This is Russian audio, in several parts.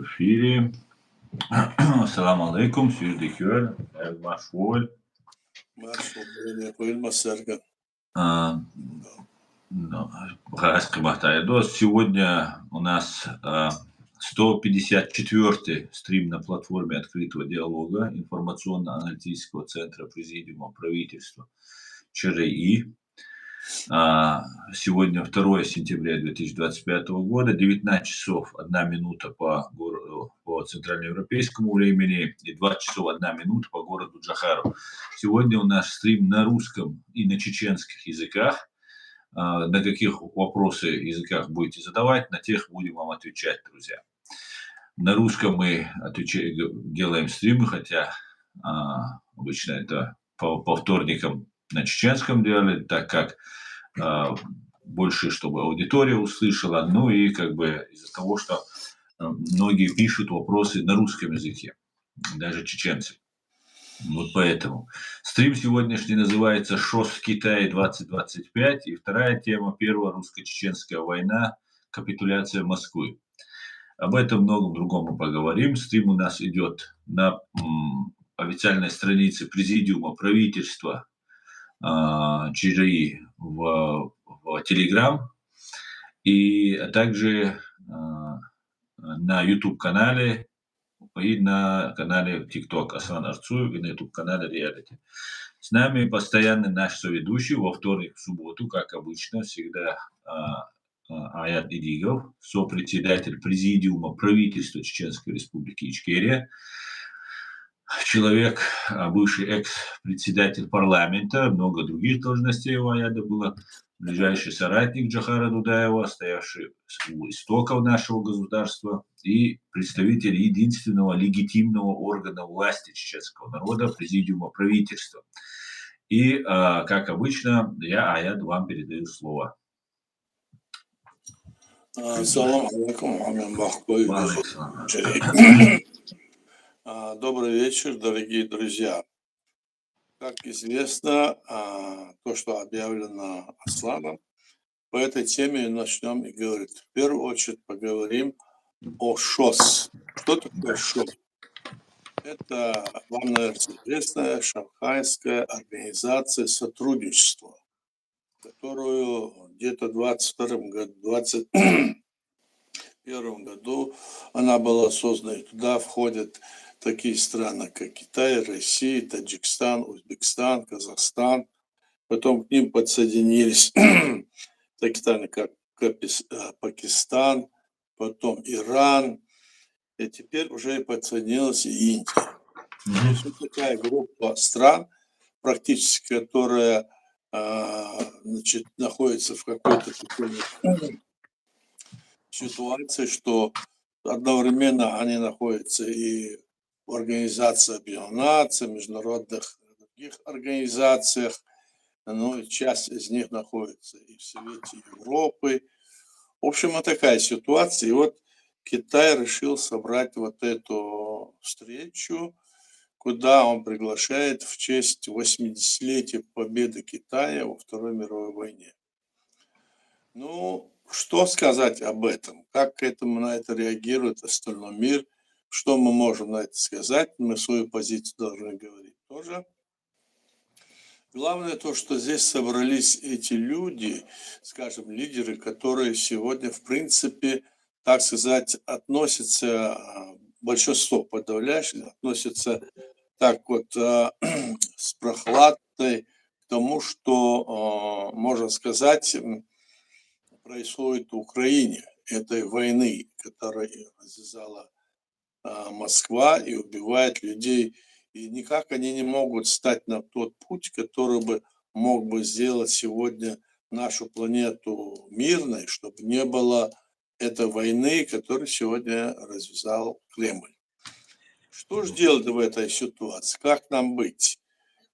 эфире. Ассаламу алейкум, сюрдикюр, машволь. А, Сегодня у нас 154-й стрим на платформе открытого диалога информационно-аналитического центра Президиума правительства ЧРИ. Сегодня 2 сентября 2025 года, 19 часов 1 минута по центральноевропейскому времени и 20 часов 1 минута по городу Джохару. Сегодня у нас стрим на русском и на чеченских языках. На каких вопросы языках будете задавать, на тех будем вам отвечать, друзья. На русском мы делаем стримы, хотя обычно это по вторникам на чеченском делали, так как больше, чтобы аудитория услышала, ну и как бы из-за того, что многие пишут вопросы на русском языке, даже чеченцы. Вот поэтому. Стрим сегодняшний называется «ШОС в Китае 2025», и вторая тема, первая русско-чеченская война, капитуляция Москвы. Об этом многом другом мы поговорим. Стрим у нас идет на официальной странице Президиума правительства ЧРИ в Telegram и также на YouTube-канале и на канале TikTok Аслан Арцуев и на YouTube-канале Reality. С нами постоянный наш соведущий во вторник, в субботу, как обычно, всегда Аят Идигов, сопредседатель Президиума правительства Чеченской Республики Ичкерия, человек, бывший экс-председатель парламента, много других должностей у Аяда было, ближайший соратник Джохара Дудаева, стоявший у истоков нашего государства и представитель единственного легитимного органа власти чеченского народа, Президиума правительства. И, как обычно, я, Аяд, вам передаю слово. Салам алейкум, добрый вечер, дорогие друзья. Как известно, то, что объявлено Асланом, по этой теме начнем и говорить. В первую очередь поговорим о ШОС. Что такое ШОС? Это, вам, наверное, известная Шанхайская организация сотрудничества, которую где-то в 2021 году она была создана, и туда входят такие страны, как Китай, Россия, Таджикистан, Узбекистан, Казахстан. Потом к ним подсоединились такие страны, как Пакистан, потом Иран, и теперь уже подсоединилась и Индия. То есть вот такая группа стран, практически которая находится в какой-то такой ситуации, что одновременно они находятся и в Организации Объединенных Наций, международных других организациях, ну, и часть из них находится и в Совете Европы. В общем, вот такая ситуация. И вот Китай решил собрать вот эту встречу, куда он приглашает в честь 80-летия победы Китая во Второй мировой войне. Ну, что сказать об этом? Как к этому на это реагирует остальной мир? Что мы можем на это сказать? Мы свою позицию должны говорить тоже. Главное то, что здесь собрались эти люди, скажем, лидеры, которые сегодня, в принципе, так сказать, относятся, большинство подавляющее, относятся так вот с прохладой к тому, что, можно сказать, происходит в Украине, этой войны, которая развязала Москва и убивает людей. И никак они не могут стать на тот путь, который бы мог бы сделать сегодня нашу планету мирной, чтобы не было этой войны, которую сегодня развязал Кремль. Что же делать в этой ситуации? Как нам быть?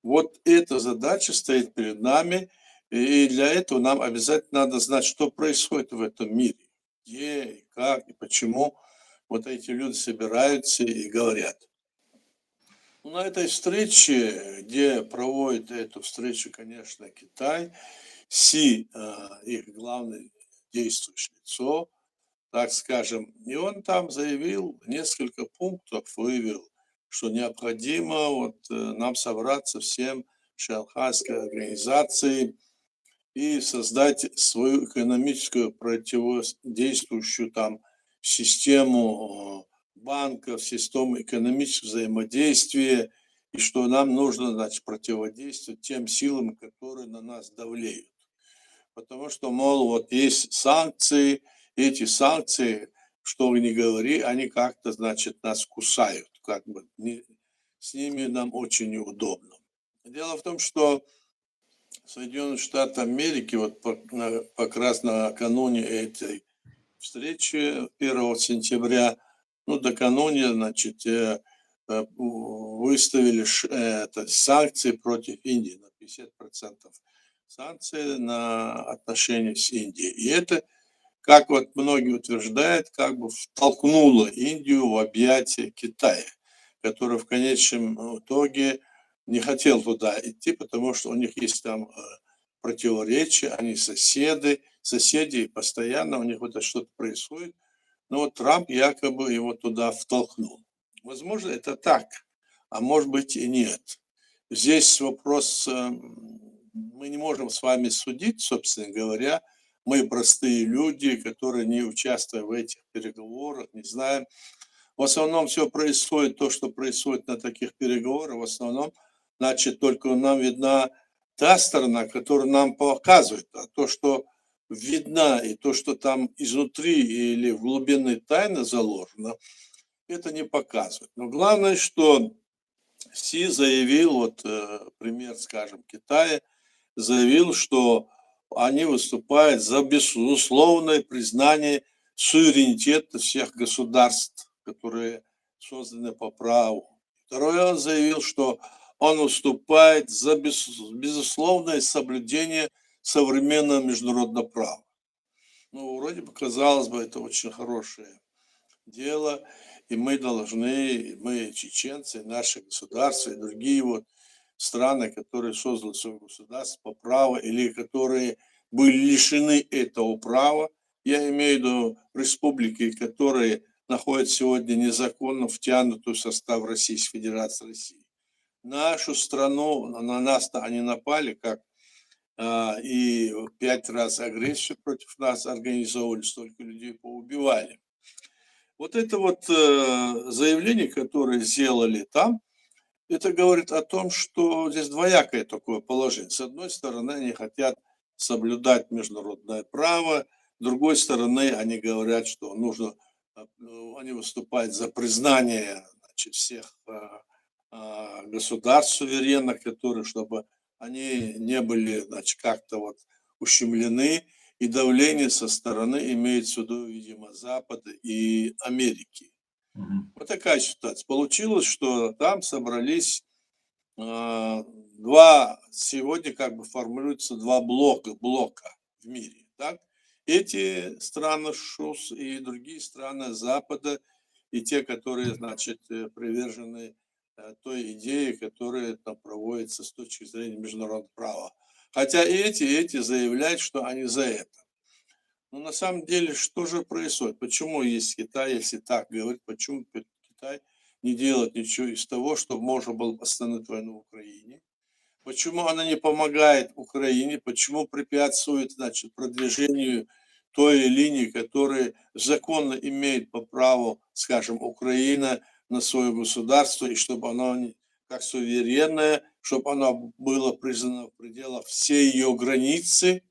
Вот эта задача стоит перед нами, и для этого нам обязательно надо знать, что происходит в этом мире, где, и как, и почему вот эти люди собираются и говорят. На этой встрече, где проводит эту встречу, конечно, Китай, Си, их главное действующее лицо, так скажем. И он там заявил, несколько пунктов вывел, что необходимо нам собраться всем шанхайской организации и создать свою экономическую противодействующую там систему банков, систему экономического взаимодействия, и что нам нужно, значит, противодействовать тем силам, которые на нас давлеют. Потому что, мол, вот есть санкции, эти санкции, что вы ни говори, они как-то, значит, нас кусают, как бы с ними нам очень неудобно. Дело в том, что Соединенные Штаты Америки как раз накануне этой встречи 1 сентября, ну, накануне, значит, выставили санкции против Индии на 50%. Санкции на отношения с Индией. И это, как вот многие утверждают, как бы втолкнуло Индию в объятия Китая, который в конечном итоге не хотел туда идти, потому что у них есть там противоречия, они соседи, и постоянно у них вот что-то происходит. Но вот Трамп якобы его туда втолкнул. Возможно, это так, а может быть и нет. Здесь вопрос, мы не можем с вами судить, собственно говоря. Мы простые люди, которые не участвуем в этих переговорах, не знаем. В основном все происходит, то, что происходит на таких переговорах, в основном, значит, только нам видна та сторона, которую нам показывают, а то, что видно, и то, что там изнутри или в глубины тайны заложено, это не показывает. Но главное, что Си заявил, пример, скажем, Китая, заявил, что они выступают за безусловное признание суверенитета всех государств, которые созданы по праву. Второе, он заявил, что он выступает за безусловное соблюдение современного международного права. Ну, вроде бы, казалось бы, это очень хорошее дело, и мы должны, мы, чеченцы, наше государство и другие страны, которые создали свое государство по праву или которые были лишены этого права, я имею в виду республики, которые находятся сегодня незаконно втянуты в состав Российской Федерации России. Нашу страну, на нас они напали, как и 5 раз агрессию против нас организовывали, столько людей поубивали. Вот это заявление, которое сделали там, это говорит о том, что здесь двоякое такое положение. С одной стороны, они хотят соблюдать международное право, с другой стороны, они говорят, что нужно, они выступают за признание, значит, всех государств суверенных, которые, чтобы они не были, значит, как-то ущемлены, и давление со стороны имеется в виду, видимо, Запада и Америки. Вот такая ситуация. Получилось, что там собрались сегодня как бы формируются два блока в мире. Так? Эти страны ШУС и другие страны Запада, и те, которые, значит, привержены той идее, которая там проводится с точки зрения международного права. Хотя и эти заявляют, что они за это. Но на самом деле, что же происходит? Почему есть Китай, если так говорить, почему Китай не делает ничего из того, чтобы можно было остановить войну в Украине? Почему она не помогает Украине? Почему препятствует, значит, продвижению той линии, которая законно имеет по праву, скажем, Украина на свое государство, и чтобы оно как суверенное, чтобы оно было признано в пределах всей ее границы,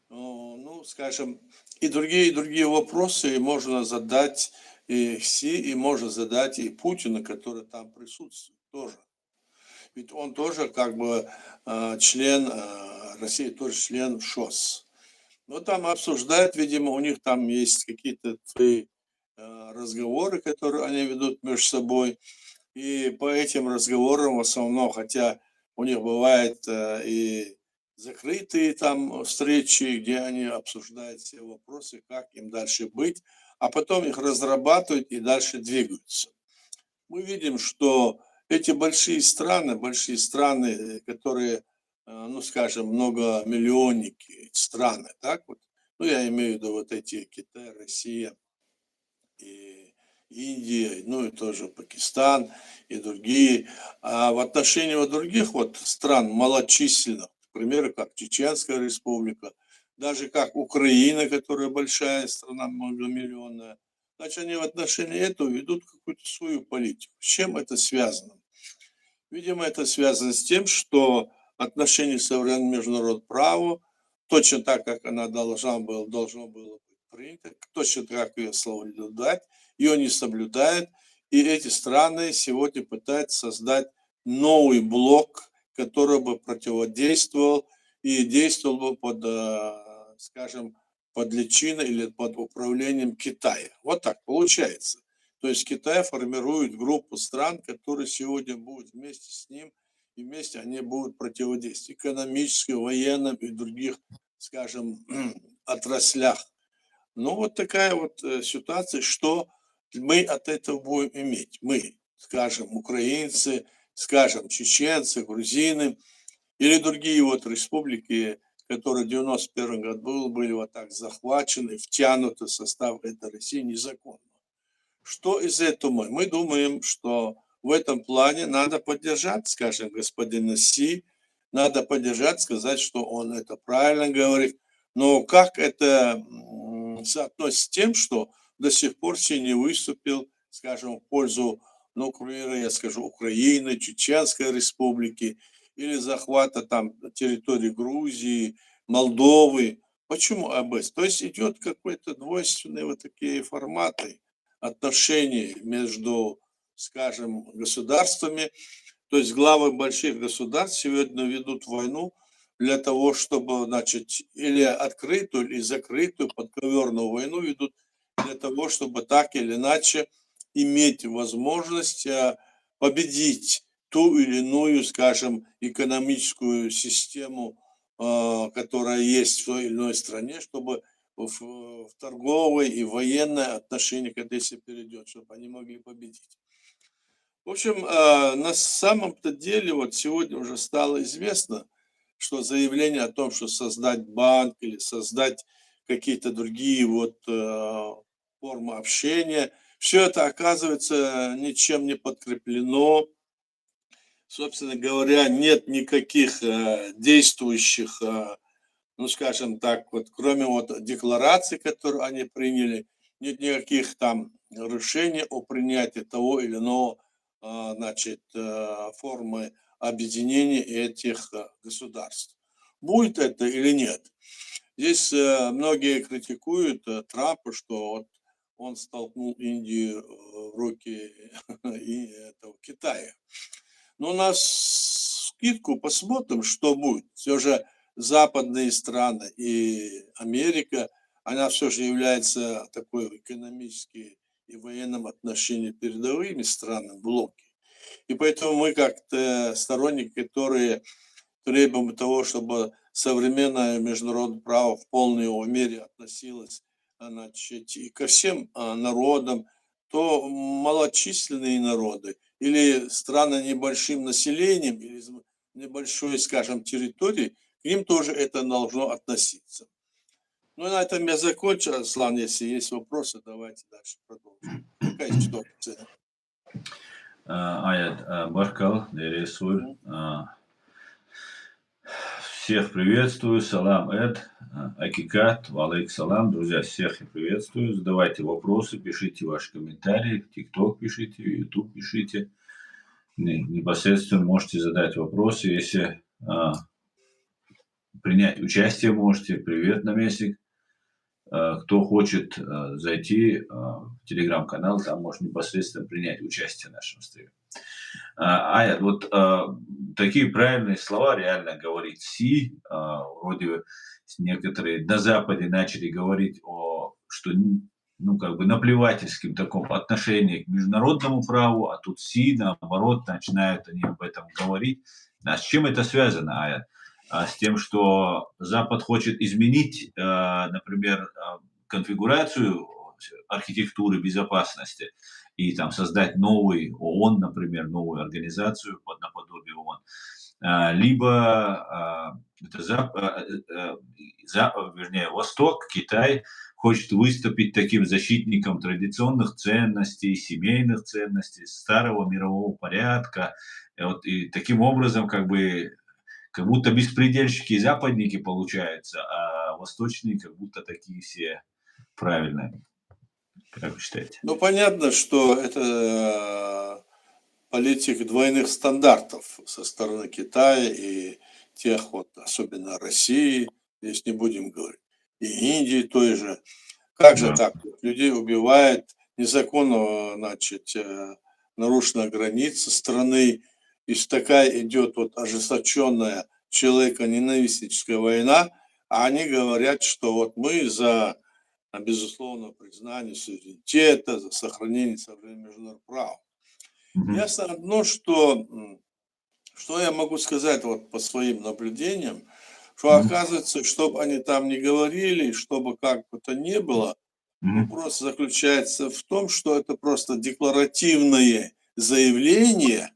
ну, скажем, и другие вопросы можно задать и Си, и можно задать и Путину, который там присутствует тоже. Ведь он тоже как бы член России, тоже член ШОС. Но там обсуждают, видимо, у них там есть какие-то свои разговоры, которые они ведут между собой. И по этим разговорам в основном, хотя у них бывает и закрытые там встречи, где они обсуждают все вопросы, как им дальше быть, а потом их разрабатывают и дальше двигаются. Мы видим, что эти большие страны, которые, ну, скажем, многомиллионники страны, так вот, Ну, я имею в виду вот эти Китай, Россия и Индия, ну и тоже Пакистан и другие. А в отношении вот других вот стран малочисленных, к примеру, как Чеченская республика, даже как Украина, которая большая страна, многомиллионная, значит, они в отношении этого ведут какую-то свою политику. С чем это связано? Видимо, это связано с тем, что отношение к современному международному праву, точно так, как она должно было быть принято, точно так, как ее соблюдать, ее не соблюдают, и эти страны сегодня пытаются создать новый блок, который бы противодействовал и действовал бы под, скажем, под личиной или под управлением Китая. Вот так получается. То есть Китай формирует группу стран, которые сегодня будут вместе с ним, и вместе они будут противодействовать экономически, военным и других, скажем, отраслях. Ну, вот такая вот ситуация, что мы от этого будем иметь. Мы, скажем, украинцы, скажем, чеченцы, грузины или другие вот республики, которые в 91 году были вот так захвачены, втянуты в состав этой России незаконно. Что из этого мы? Мы думаем, что в этом плане надо поддержать, скажем, господина Си, надо поддержать, сказать, что он это правильно говорит. Но как это соотносится с тем, что до сих пор Си не выступил, скажем, в пользу, ну, к примеру, я скажу, Украины, Чеченской республики или захвата там территории Грузии, Молдовы. Почему об этом? То есть идет какой-то двойственные вот такие форматы отношений между, скажем, государствами. То есть главы больших государств сегодня ведут войну для того, чтобы, значит, или открытую, или закрытую подковерную войну ведут для того, чтобы так или иначе иметь возможность победить ту или иную, скажем, экономическую систему, которая есть в той или иной стране, чтобы в торговые и военные отношения к этой если перейдет, чтобы они могли победить. В общем, на самом-то деле, вот сегодня уже стало известно, что заявление о том, что создать банк или создать какие-то другие вот формы общения, все это оказывается ничем не подкреплено. Собственно говоря, нет никаких действующих ну, скажем так, вот кроме вот деклараций, которые они приняли, нет никаких там решений о принятии того или иного, значит, формы объединения этих государств. Будет это или нет? Здесь многие критикуют Трампа, что вот он столкнул Индию в руки и этого Китая. Но на скидку посмотрим, что будет. Все же западные страны и Америка, она все же является такой экономически и военном отношении передовыми странами блоки. И поэтому мы как-то сторонники, которые требуем того, чтобы современное международное право в полной его мере относилось, значит, и ко всем народам, то малочисленные народы или страны небольшим населением, или небольшой, скажем, территории, к ним тоже это должно относиться. Ну, на этом я закончу, Аслан, если есть вопросы, давайте дальше продолжим. Какая ситуация? Аят Баркал, Дересуль. Всех приветствую, салам Эд, Акикат, валейк салам, друзья, всех я приветствую, задавайте вопросы, пишите ваши комментарии, в ТикТок пишите, в Ютуб пишите, непосредственно можете задать вопросы, если принять участие можете, привет, наместник, кто хочет зайти в телеграм-канал, там может непосредственно принять участие в нашем стриме. Аят, вот такие правильные слова реально говорить Си, вроде некоторые на Западе начали говорить что ну, как бы наплевательским таком отношении к международному праву, а тут Си, наоборот, начинают они об этом говорить. А с чем это связано, Аят? С тем, что Запад хочет изменить, например, конфигурацию архитектуры безопасности, и там создать новый ООН, например, новую организацию наподобие ООН. либо вернее, Восток, Китай хочет выступить таким защитником традиционных ценностей, семейных ценностей, старого мирового порядка. И таким образом, как будто беспредельщики и западники получаются, а восточные как будто такие все правильные. Как вы считаете? Ну, понятно, что это политика двойных стандартов со стороны Китая и тех вот, особенно России, здесь не будем говорить, и Индии той же. Как же Да. так? Людей убивает, незаконно, значит, нарушена граница страны, и такая идет вот ожесточенная человеконенавистническая война, а они говорят, что вот мы за безусловное признание суверенитета, за сохранение современного международного права. Мгм. Ясно одно, что я могу сказать вот по своим наблюдениям, что Мгм. оказывается, чтобы они там не говорили, чтобы как бы то ни было, Мгм. вопрос заключается в том, что это просто декларативное заявление,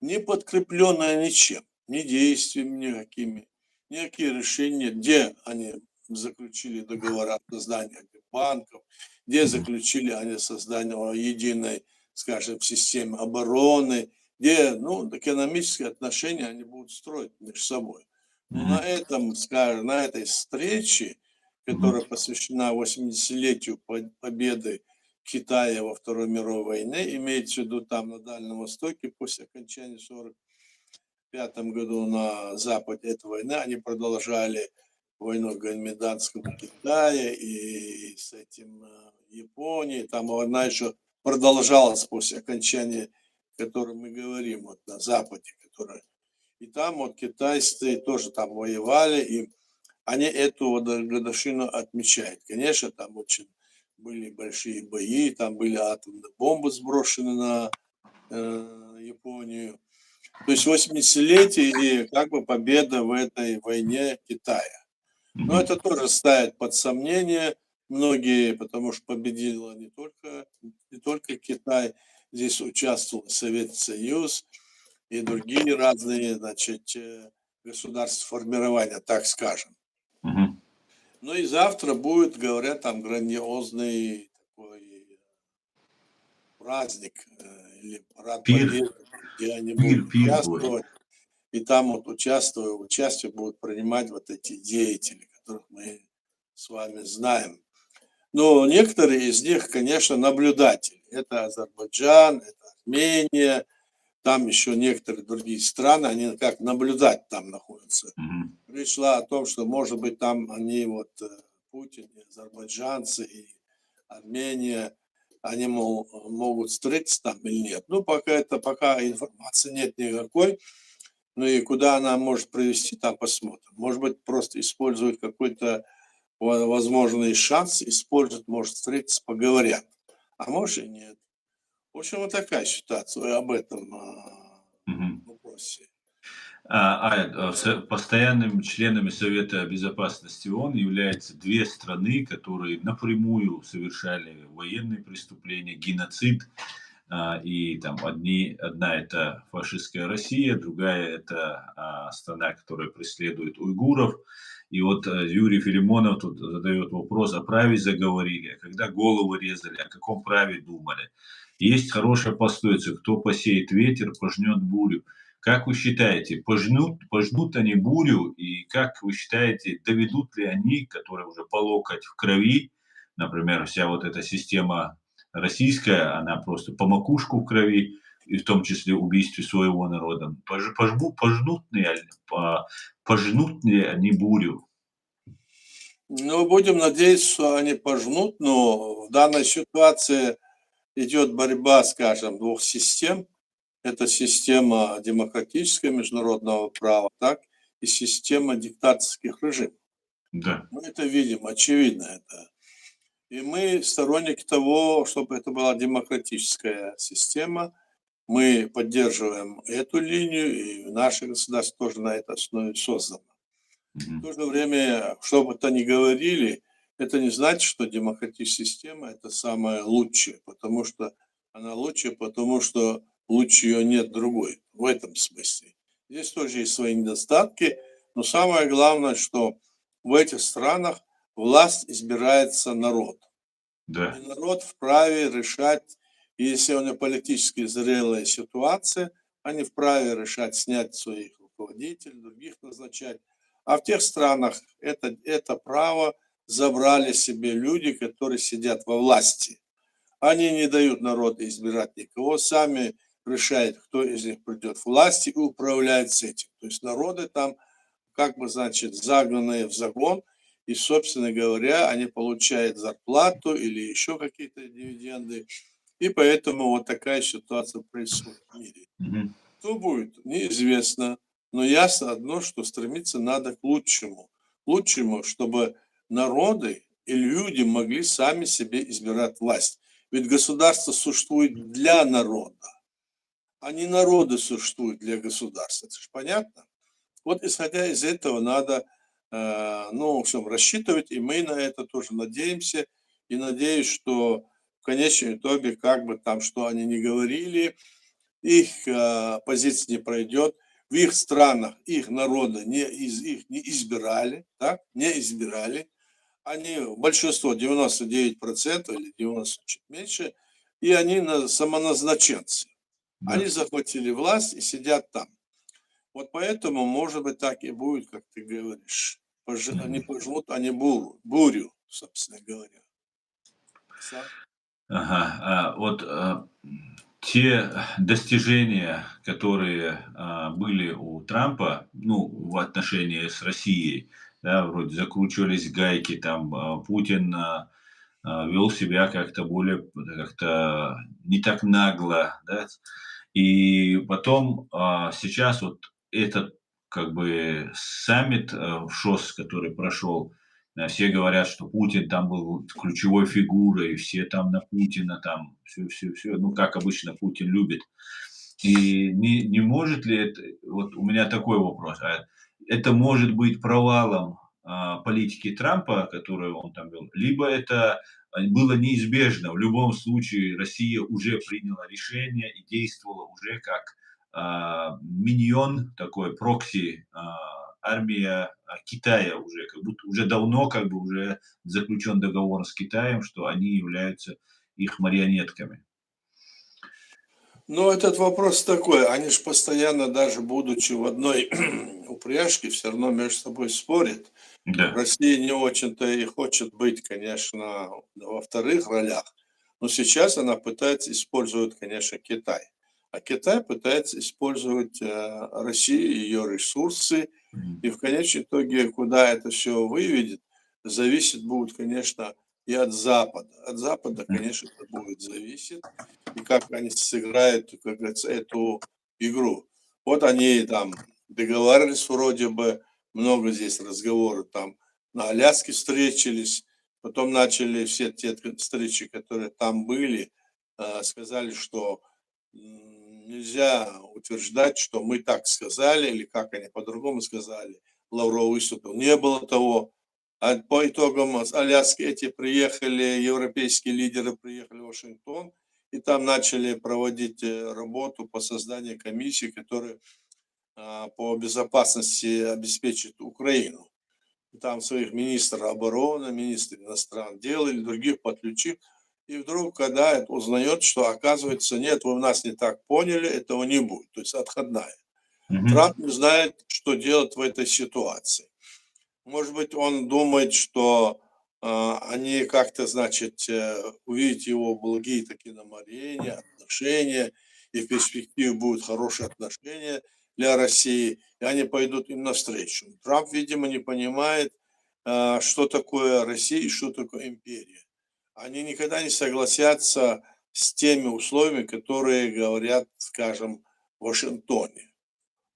не подкрепленное ничем, ни действиями никакими, никакие решения, где они заключили договора о создании банков, где Мгм. заключили они создание единой, скажем, системы обороны, где, ну, экономические отношения они будут строить между собой. Но на Мгм. этом, скажем, на этой встрече, Мгм. которая посвящена 80-летию победы Китая во Второй мировой войне, имеется в виду там на Дальнем Востоке, после окончания в 1945 году на Западе этой войны, они продолжали войну в Гоминданском Китае и с этим Японией. Там война еще продолжалась после окончания, о котором мы говорим, вот на Западе, которая. И там вот китайцы тоже там воевали, и они эту вот годовщину отмечают. Конечно, там очень были большие бои, там были атомные бомбы сброшены на Японию. То есть 80-летие и как бы победа в этой войне Китая. Но Мгм. это тоже ставит под сомнение многие, потому что победила не только Китай, здесь участвовал Советский Союз и другие разные, значит, государства формирования, так скажем. Мгм. Ну и завтра будет, говорят, там грандиозный такой праздник или парад Пир, победы, где они будут пир будет. участвовать. И там вот участие будут принимать вот эти деятели, которых мы с вами знаем. Но некоторые из них, конечно, наблюдатели. Это Азербайджан, это Армения, там еще некоторые другие страны, они как наблюдать там находятся. Мгм. Речь шла о том, что, может быть, там они, вот Путин, и азербайджанцы и Армения, они, мол, могут встретиться там или нет. Ну, пока информации нет никакой. Ну и куда она может привести, там посмотрим. Может быть, просто используют какой-то возможный шанс, используют, может, встретиться, поговорят. А может и нет. В общем, вот такая ситуация об этом Мгм. вопросе. Постоянными членами Совета Безопасности ООН являются две страны, которые напрямую совершали военные преступления, геноцид. И там одна это фашистская Россия, другая это страна, которая преследует уйгуров. И вот Юрий Филимонов тут задает вопрос, о праве заговорили, а когда головы резали, о каком праве думали. Есть хорошая пословица, кто посеет ветер, пожнет бурю. Как вы считаете, пожнут они бурю, и как вы считаете, доведут ли они, которые уже по локоть в крови, например, вся вот эта система российская, она просто по макушку в крови, и в том числе убийстве своего народа. Пожнут ли они бурю? Ну, будем надеяться, что они пожмут, но в данной ситуации идет борьба, скажем, двух систем. Это система демократическая международного права, так, и система диктаторских режимов. Да. Мы это видим, очевидно это. И мы сторонники того, чтобы это была демократическая система. Мы поддерживаем эту линию, и наше государство тоже на этой основе создано. В Мгм. то же время, что бы то ни говорили, это не значит, что демократическая система – это самое лучшее, потому что она лучше, потому что лучше ее нет другой. В этом смысле. Здесь тоже есть свои недостатки, но самое главное, что в этих странах власть избирается народ. И Да. народ вправе решать, если у него политически зрелая ситуация, они вправе решать снять своих руководителей, других назначать. А в тех странах это право забрали себе люди, которые сидят во власти. Они не дают народу избирать никого, сами решают, кто из них придет в власть и управляет с этим. То есть народы там, как бы, значит, загнанные в загон, и, собственно говоря, они получают зарплату или еще какие-то дивиденды, и поэтому вот такая ситуация происходит в мире. Мгм. Что будет, неизвестно, но ясно одно, что стремиться надо к лучшему. Лучшему, чтобы народы и люди могли сами себе избирать власть. Ведь государство существует для народа, а не народы существуют для государства. Это же понятно? Вот исходя из этого надо, ну, в общем, рассчитывать, и мы на это тоже надеемся. И надеюсь, что в конечном итоге, как бы там, что они ни говорили, их позиция не пройдет. В их странах их народы их не избирали, так? Не избирали. Они, большинство, 99% или 90% чуть меньше, и они самоназначенцы. Да. Они захватили власть и сидят там. Вот поэтому, может быть, так и будет, как ты говоришь. Они пожмут, они бурю, собственно говоря. Сам. Ага. Вот те достижения, которые были у Трампа, ну, в отношении с Россией, да, вроде закручивались гайки, там Путин вел себя как-то более, как-то не так нагло, да, и потом сейчас вот этот как бы саммит в ШОС, который прошел, все говорят, что Путин там был ключевой фигурой, все там на Путина, там все, ну, как обычно Путин любит. И не может ли это, вот у меня такой вопрос, это может быть провалом политики Трампа, которую он там вел, либо это было неизбежно. В любом случае Россия уже приняла решение и действовала уже как миньон, такой прокси, армия Китая уже, как будто уже давно как бы уже заключен договор с Китаем, что они являются их марионетками. Но этот вопрос такой, они же постоянно, даже будучи в одной упряжке, все равно между собой спорят. Да. Россия не очень-то и хочет быть, конечно, во вторых ролях, но сейчас она пытается использовать, конечно, Китай. А Китай пытается использовать Россию, ее ресурсы, Мгм. и в конечном итоге, куда это все выведет, зависит будет, конечно, и от Запада. От Запада, конечно, это будет зависеть, и как они сыграют, как говорится, эту игру. Вот они там договаривались вроде бы, много здесь разговоров, там на Аляске встретились, потом начали все те встречи, которые там были, сказали, что нельзя утверждать, что мы так сказали, или как они по-другому сказали. Лавров выступил. Не было того. А по итогам с Аляски эти приехали, европейские лидеры приехали в Вашингтон, и там начали проводить работу по созданию комиссии, которая по безопасности обеспечит Украину. Там своих министров обороны, министров иностранных дел или других подключив. И вдруг, когда это узнает, что оказывается, нет, вы нас не так поняли, этого не будет. То есть отходная. Мгм. Трамп не знает, что делать в этой ситуации. Может быть, он думает, что они как-то, значит, увидят его благие такие намерения, отношения, и в перспективе будут хорошие отношения для России, и они пойдут им навстречу. Трамп, видимо, не понимает, что такое Россия и что такое империя. Они никогда не согласятся с теми условиями, которые говорят, скажем, в Вашингтоне,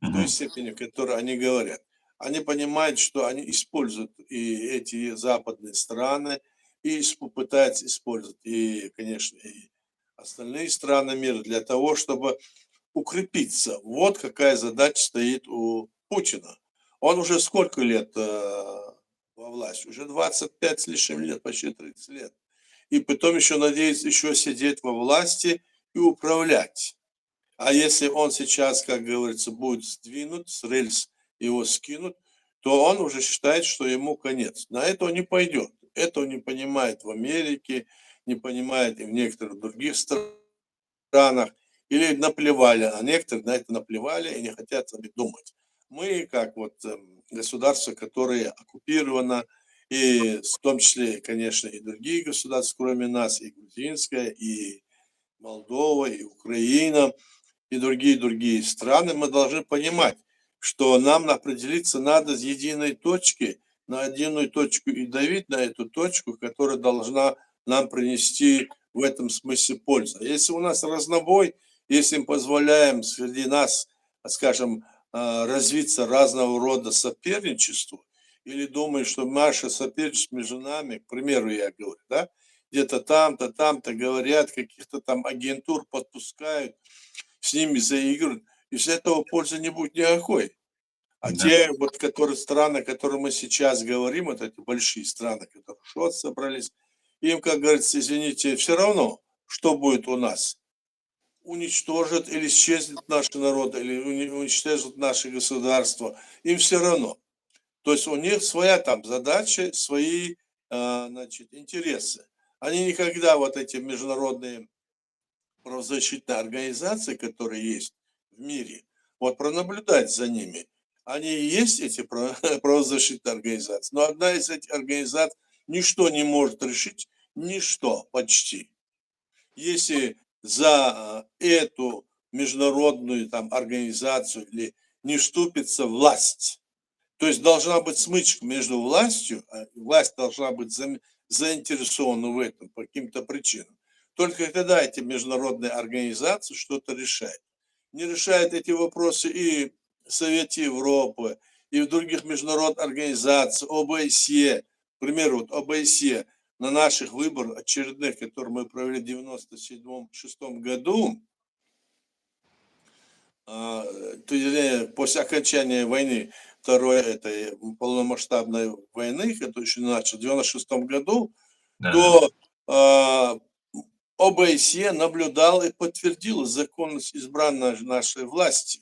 в той Мгм. степени, в которой они говорят. Они понимают, что они используют и эти западные страны, и пытаются использовать, и, конечно, и остальные страны мира для того, чтобы укрепиться. Вот какая задача стоит у Путина. Он уже сколько лет во власти? Уже 25 с лишним лет, почти 30 лет. И потом еще надеется еще сидеть во власти и управлять. А если он сейчас, как говорится, будет сдвинут с рельс, его скинут, то он уже считает, что ему конец. На это он не пойдет. Этого не понимает в Америке, не понимает и в некоторых других странах. Или наплевали, а некоторые на это наплевали и не хотят об этом думать. Мы, как вот государство, которое оккупировано, и в том числе, конечно, и другие государства, кроме нас, и грузинское, и Молдова, и Украина, и другие страны, мы должны понимать, что нам определиться надо с единой точки, на единую точку и давить на эту точку, которая должна нам принести в этом смысле пользу. Если у нас разнобой, если мы позволяем среди нас, скажем, развиться разного рода соперничеству, или думаем, что наше соперничество между нами, к примеру, я говорю, да, где-то там-то говорят, каких-то там агентур подпускают, с ними заигрывают, из этого пользы не будет никакой. А Да. те вот, которые страны, о которых мы сейчас говорим, вот эти большие страны, которые ШОС собрались, им, как говорится, извините, все равно, что будет у нас. Уничтожат или исчезнет наш народ, или уничтожат наше государство. Им все равно. То есть у них своя там задача, свои, значит, интересы. Они никогда вот эти международные правозащитные организации, которые есть в мире, вот пронаблюдать за ними. Они и есть эти правозащитные организации, но одна из этих организаций ничто не может решить, ничто почти. Если за эту международную там организацию или не вступится власть, то есть должна быть смычка между властью, власть должна быть заинтересована в этом по каким-то причинам. Только тогда эти международные организации что-то решают. Не решают эти вопросы и в Совете Европы, и в других международных организациях, ОБСЕ. К примеру, вот ОБСЕ на наших выборах очередных, которые мы провели в 1996 году, после окончания войны, второй этой полномасштабной войны, которая еще начала в 96 году, Да. то ОБСЕ наблюдал и подтвердил законность избранной нашей власти.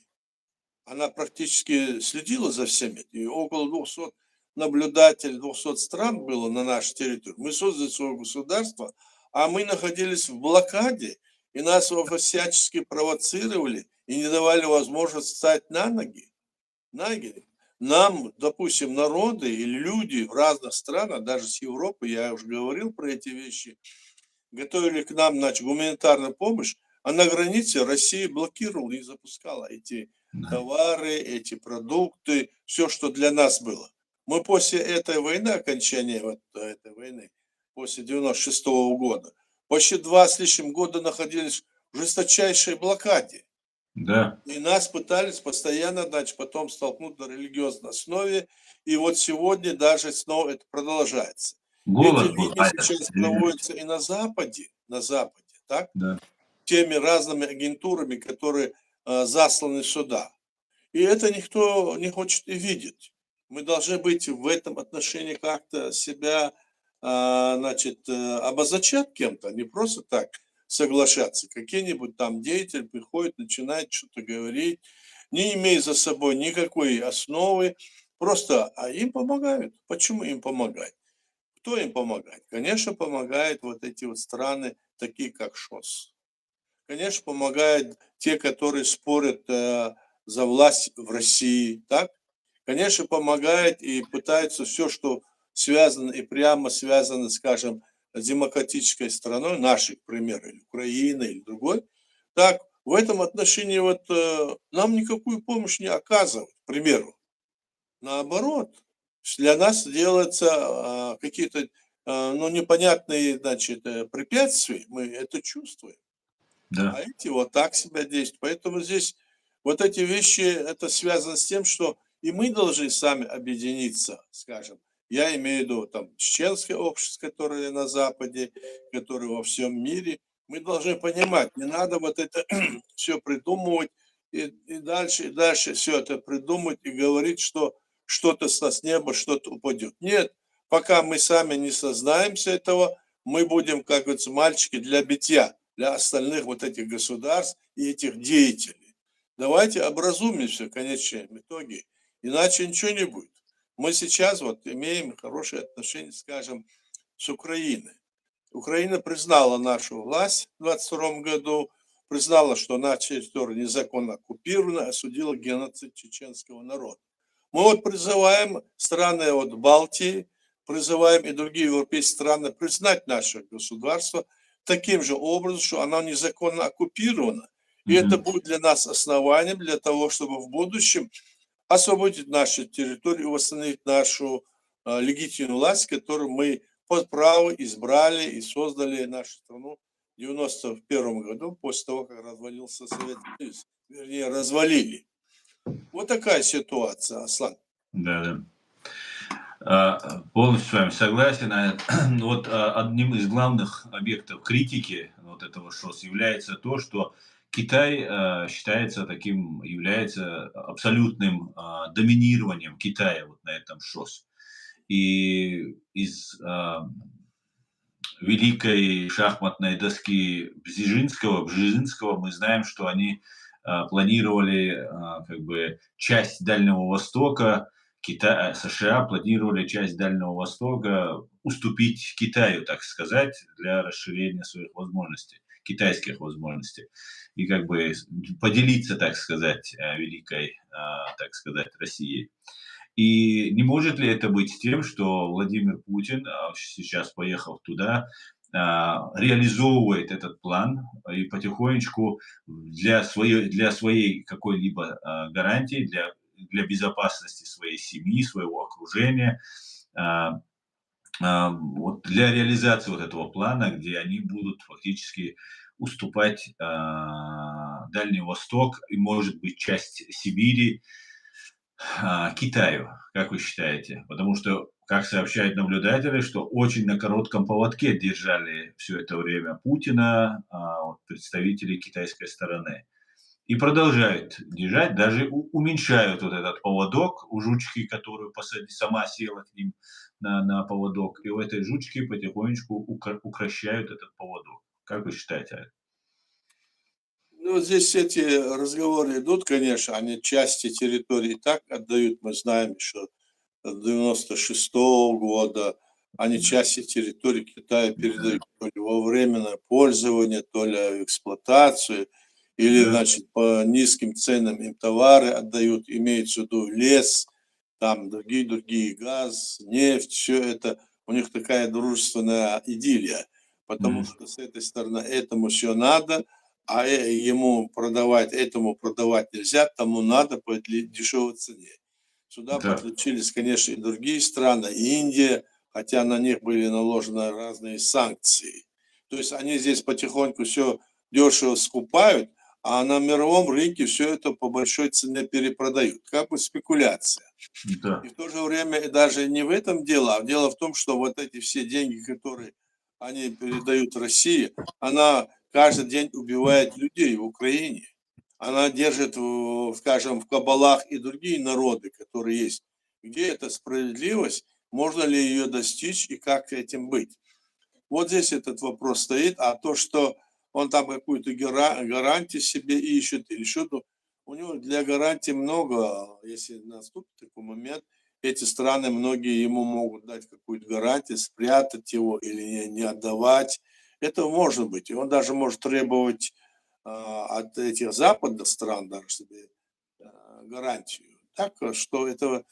Она практически следила за всеми. И около 200 наблюдателей 200 стран было на нашей территории. Мы создали свое государство, а мы находились в блокаде, и нас всячески провоцировали и не давали возможность встать на ноги. Нам, допустим, народы или люди в разных странах, даже с Европы, я уже говорил про эти вещи, готовили к нам, значит, гуманитарную помощь, а на границе Россия блокировала и запускала эти товары, эти продукты, все, что для нас было. Мы после этой войны, окончания вот этой войны, после 96 года, почти 2 с лишним года находились в жесточайшей блокаде. Да. И нас пытались постоянно, значит, потом столкнуть на религиозной основе. И вот сегодня даже снова это продолжается. Голод Эти был. войны сейчас проводятся и на Западе, так? Да. Теми разными агентурами, которые засланы сюда. И это никто не хочет и видеть. Мы должны быть в этом отношении как-то себя, значит, обозначать кем-то, не просто так соглашаться. Какие-нибудь там деятели приходят, начинают что-то говорить, не имея за собой никакой основы, просто, а им помогают. Почему им помогать? Кто им помогает? Конечно, помогают вот эти вот страны, такие как ШОС. Конечно, помогают те, которые спорят за власть в России, так? Конечно, помогает и пытаются все, что связано и прямо связано, скажем, с демократической страной, нашей, к примеру, или Украины, или другой, так, в этом отношении вот нам никакую помощь не оказывают, к примеру. Наоборот, для нас делаются какие-то ну, непонятные, значит, препятствия, мы это чувствуем. Да. А эти вот так себя действуют. Поэтому здесь вот эти вещи, это связано с тем, что и мы должны сами объединиться, скажем. Я имею в виду там чеченское общество, которое на Западе, которое во всем мире. Мы должны понимать, не надо вот это все придумывать и дальше все это придумать и говорить, что что-то с неба, что-то упадет. Нет, пока мы сами не сознаемся этого, мы будем, как говорится, мальчики для битья. для остальных вот этих государств и этих деятелей. Давайте образумимся в конечном итоге, иначе ничего не будет. Мы сейчас вот имеем хорошие отношения, скажем, с Украиной. Украина признала нашу власть в 22 году, признала, что наша территория незаконно оккупирована, осудила геноцид чеченского народа. Мы вот призываем страны вот Балтии, призываем и другие европейские страны признать наше государство таким же образом, что оно незаконно оккупировано. И это будет для нас основанием для того, чтобы в будущем освободить нашу территорию и восстановить нашу легитимную власть, которую мы под право избрали и создали нашу страну в 91 году, после того, как развалился Советский Союз. Вернее, развалили. Вот такая ситуация, Аслан. Да. Полностью с вами согласен. Вот одним из главных объектов критики вот этого ШОС является то, что Китай является абсолютным доминированием Китая вот на этом ШОС. И из великой шахматной доски Бжезинского мы знаем, что они планировали часть Дальнего Востока, США планировали часть Дальнего Востока уступить Китаю, так сказать, для расширения своих возможностей, китайских возможностей. И поделиться, так сказать, великой, так сказать, Россией. И не может ли это быть тем, что Владимир Путин, сейчас поехав туда, реализовывает этот план и потихонечку для своей какой-либо гарантии, для безопасности своей семьи, своего окружения, вот для реализации вот этого плана, где они будут фактически уступать Дальний Восток и, может быть, часть Сибири Китаю, как вы считаете? Потому что, как сообщают наблюдатели, что очень на коротком поводке держали все это время Путина, представители китайской стороны. И продолжают держать, даже уменьшают вот этот поводок у жучки, которую сама села к ним на поводок. И у этой жучки потихонечку укрощают этот поводок. Как вы считаете? Ну, здесь эти разговоры идут, конечно, они части территории так отдают. Мы знаем, что с 96-го года они части территории Китая передают то ли во временное пользование, то ли в эксплуатацию, или, значит, по низким ценам им товары отдают, имеется в виду лес, там другие газ, нефть, все это, у них такая дружественная идиллия, потому что с этой стороны этому все надо, а этому продавать нельзя, тому надо по дешевой цене. Сюда подключились, конечно, и другие страны, и Индия, хотя на них были наложены разные санкции. То есть они здесь потихоньку все дешево скупают, а на мировом рынке все это по большой цене перепродают. Как бы спекуляция. Да. И в то же время даже не в этом дело, а дело в том, что вот эти все деньги, которые они передают России, она каждый день убивает людей в Украине. Она держит, скажем, в кабалах и другие народы, которые есть. Где эта справедливость? Можно ли ее достичь и как этим быть? Вот здесь этот вопрос стоит. А то, что он там какую-то гарантию себе ищет или что-то, у него для гарантии много. Если наступит такой момент, эти страны, многие ему могут дать какую-то гарантию, спрятать его или не отдавать. Это может быть. И он даже может требовать от этих западных стран даже себе гарантию. Так что это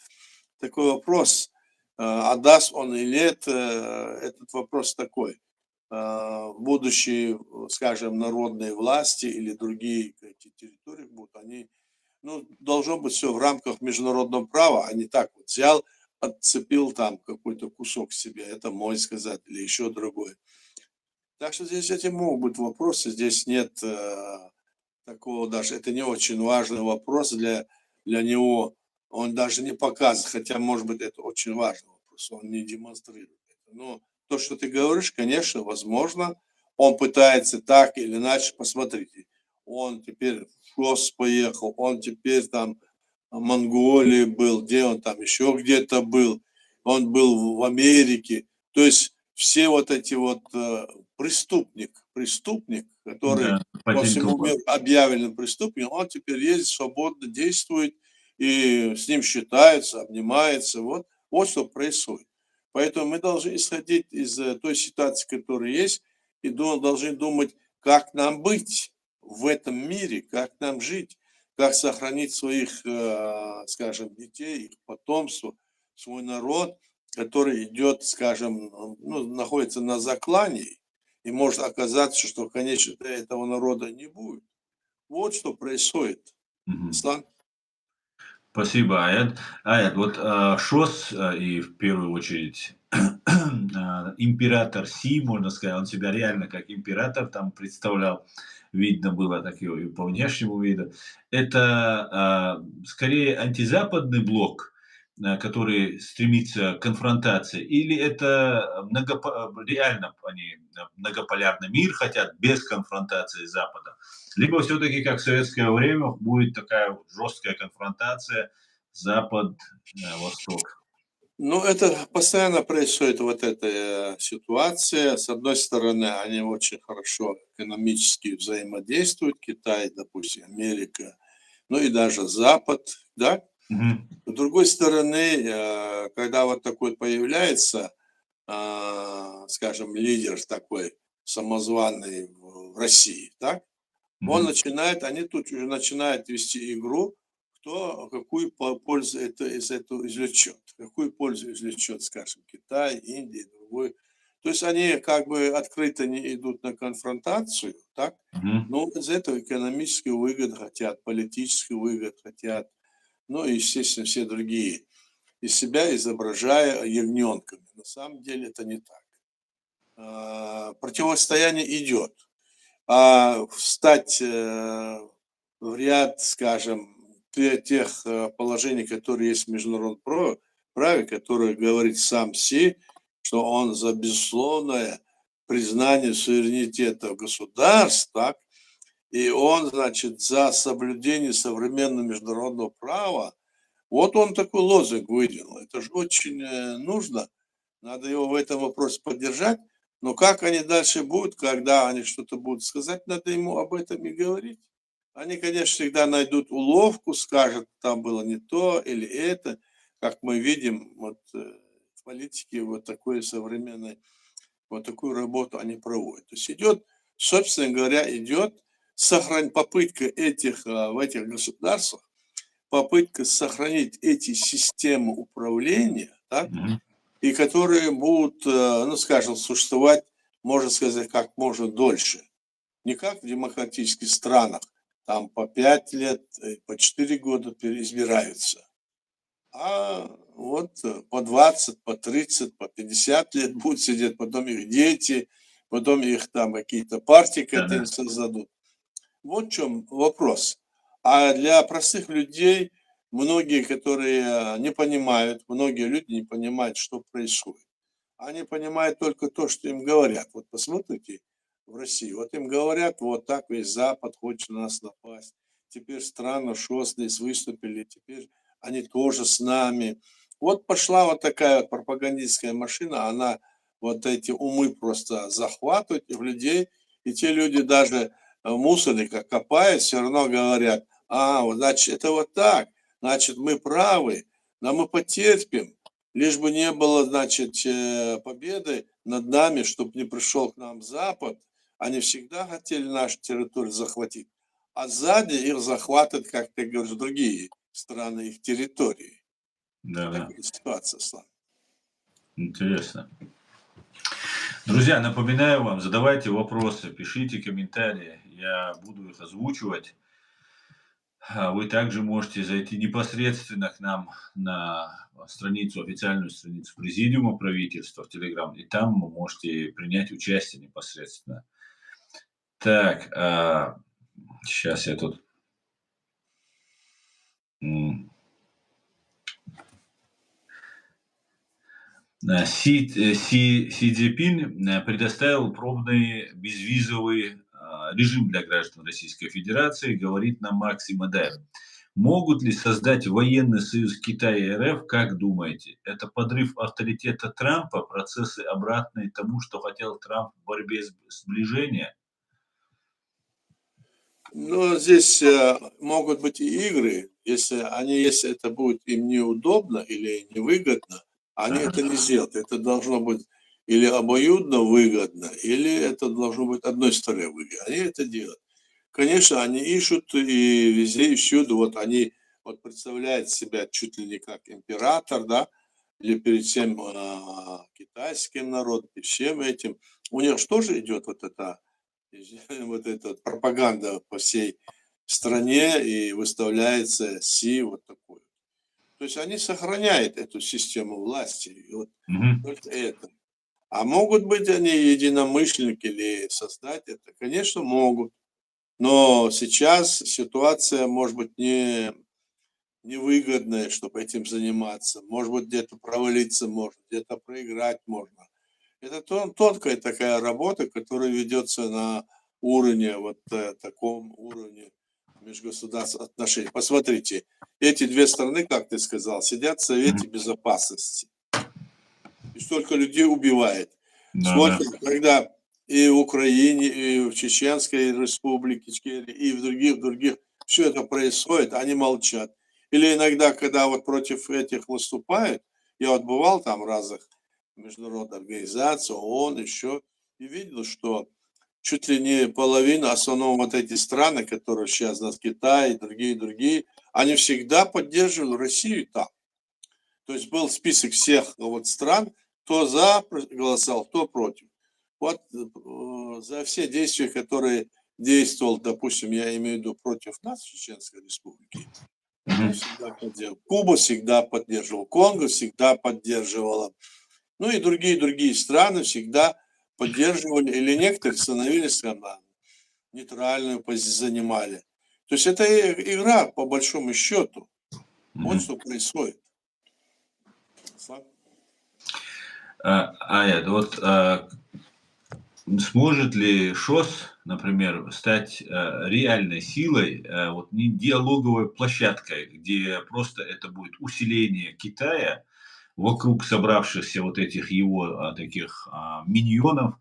такой вопрос, отдаст он или нет, этот вопрос такой. Будущие, скажем, народные власти или другие эти территории будут, они, должно быть все в рамках международного права, а не так вот взял, отцепил там какой-то кусок себе, это мой сказать, или еще другой. Так что здесь эти могут быть вопросы, здесь нет такого даже, это не очень важный вопрос для него, он даже не показывает, хотя, может быть, это очень важный вопрос, он не демонстрирует это. Но то, что ты говоришь, конечно, возможно, он пытается так или иначе, посмотрите, он теперь в ШОС поехал, он теперь там в Монголии был, где он там еще где-то был, он был в Америке, то есть все вот эти вот преступник преступник, который Да, по всему патентовал. миру объявлен преступником, он теперь ездит свободно, действует, и с ним считаются, обнимается. Вот что происходит. Поэтому мы должны исходить из той ситуации, которая есть, и должны думать, как нам быть в этом мире, как нам жить, как сохранить своих, скажем, детей, их потомство, свой народ, который идет, скажем, ну, находится на заклании, и может оказаться, что, конечно, этого народа не будет. Вот что происходит. Мгм. Ислам. Спасибо, Аят. Аят, вот ШОС и в первую очередь император Си, можно сказать, он себя реально как император там представлял, видно было так и по внешнему виду. Это скорее антизападный блок, который стремится к конфронтации, или это реально они многополярный мир хотят без конфронтации с Западом? Либо все-таки, как в советское время, будет такая вот жесткая конфронтация Запад-Восток. Ну, это постоянно происходит вот эта ситуация. С одной стороны, они очень хорошо экономически взаимодействуют, Китай, допустим, Америка, ну и даже Запад, да. Мгм. С другой стороны, когда вот такой появляется, скажем, лидер такой самозваный в России, так, Мгм. они тут уже начинают вести игру, кто какую пользу из этого извлечет. Какую пользу извлечет, скажем, Китай, Индия, другой. То есть они как бы открыто не идут на конфронтацию, так? Мгм. Но из этого экономических выгод хотят, политических выгод хотят, ну и, естественно, все другие. Из себя изображая ягненками. На самом деле это не так. Противостояние идет. А встать в ряд, скажем, тех положений, которые есть в международном праве, которое говорит сам Си, что он за безусловное признание суверенитета государств, так, и он, значит, за соблюдение современного международного права. Вот он такой лозунг выдвинул. Это же очень нужно. Надо его в этом вопросе поддержать. Но как они дальше будут, когда они что-то будут сказать, надо ему об этом и говорить. Они, конечно, всегда найдут уловку, скажут, там было не то или это. Как мы видим, вот в политике вот такой современной, вот такую работу они проводят. То есть идет, собственно говоря, идет попытка в этих государствах, попытка сохранить эти системы управления, так, Мгм. и которые будут, ну, скажем, существовать, можно сказать, как можно дольше. Не как в демократических странах, там по 5 лет, по 4 года переизбираются, а вот по 20, по 30, по 50 лет будут сидеть, потом их дети, потом их там какие-то партии Да-да. какие-нибудь создадут. Вот в чем вопрос. А для простых людей, многие, которые не понимают, многие люди не понимают, что происходит. Они понимают только то, что им говорят. Вот посмотрите в России, вот им говорят, вот так весь Запад хочет на нас напасть. Теперь страны ШОС здесь выступили, теперь они тоже с нами. Вот пошла вот такая вот пропагандистская машина, она вот эти умы просто захватывает в людей, и те люди даже в мусорниках копают, все равно говорят, вот, значит, это вот так, значит, мы правы, но мы потерпим, лишь бы не было, значит, победы над нами, чтобы не пришел к нам Запад. Они всегда хотели нашу территорию захватить, а сзади их захватывают, как ты говоришь, другие страны, их территории. Вот Да-да. такая ситуация, Слава. Интересно. Друзья, напоминаю вам, задавайте вопросы, пишите комментарии, я буду их озвучивать. Вы также можете зайти непосредственно к нам на страницу, официальную страницу Президиума правительства в Телеграм, и там вы можете принять участие непосредственно. Так, сейчас я тут. Си Цзиньпин предоставил пробный безвизовый режим для граждан Российской Федерации, говорит нам Максим Мадаев. Могут ли создать военный союз Китая и РФ, как думаете? Это подрыв авторитета Трампа, процессы обратные тому, что хотел Трамп в борьбе сближения? Но здесь могут быть и игры, если это будет им неудобно или невыгодно, они Ага. это не сделают. Это должно быть или обоюдно выгодно, или это должно быть одной стороне выгодно. Они это делают. Конечно, они ищут и везде, и всюду. Вот они вот представляют себя чуть ли не как император, да, или перед всем китайским народом, и всем этим. У них же тоже идет вот это вот эта вот пропаганда по всей стране и выставляется Си вот такой. То есть они сохраняют эту систему власти. И вот Мгм. только это. А могут быть они единомышленники или создать это? Конечно, могут. Но сейчас ситуация может быть невыгодная, чтобы этим заниматься. Может быть, где-то провалиться можно, где-то проиграть можно. Это тонкая такая работа, которая ведется на уровне, вот таком уровне межгосударственных отношений. Посмотрите, эти две страны, как ты сказал, сидят в Совете Мгм. Безопасности. И столько людей убивает. Да-да. Сколько, когда и в Украине, и в Чеченской Республике, и в других, все это происходит, они молчат. Или иногда, когда вот против этих выступают, я вот бывал там в разных международных организациях, ООН, еще, и видел, что чуть ли не половина, в основном вот эти страны, которые сейчас нас, Китай и другие, они всегда поддерживали Россию там. То есть был список всех вот стран, кто за голосовал, кто против. Вот за все действия, которые действовал, допустим, я имею в виду против нас, Чеченской Республики, он Мгм. всегда поддерживал. Куба всегда поддерживал, Конго всегда поддерживала. Ну и другие страны всегда поддерживали, или некоторые становились там, нейтральную позицию занимали. То есть это игра, по большому счету. Вот Мгм. что происходит. Аят, вот сможет ли ШОС, например, стать реальной силой, вот не диалоговой площадкой, где просто это будет усиление Китая вокруг собравшихся вот этих его таких миньонов,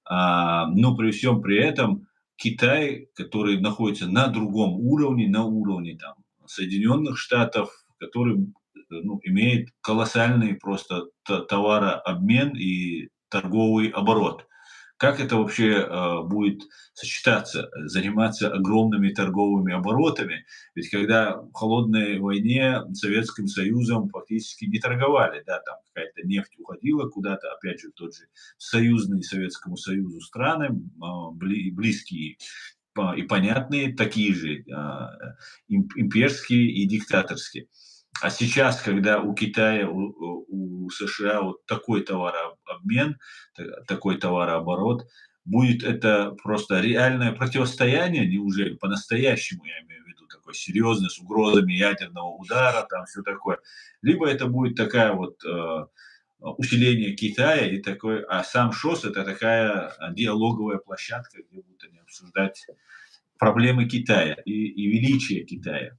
но при всем при этом Китай, который находится на другом уровне, на уровне там Соединенных Штатов, который ну, имеет колоссальный просто товарообмен и торговый оборот. Как это вообще будет сочетаться, заниматься огромными торговыми оборотами? Ведь когда в холодной войне Советским Союзом фактически не торговали, да, там какая-то нефть уходила куда-то, опять же, тот же союзные Советскому Союзу страны, близкие и понятные, такие же имперские и диктаторские. А сейчас, когда у Китая, у США вот такой товарообмен, такой товарооборот, будет это просто реальное противостояние, неужели по-настоящему, я имею в виду, такой серьезный, с угрозами ядерного удара, там все такое. Либо это будет такая вот усиление Китая и такой, а сам ШОС это такая диалоговая площадка, где будут они обсуждать проблемы Китая и величие Китая.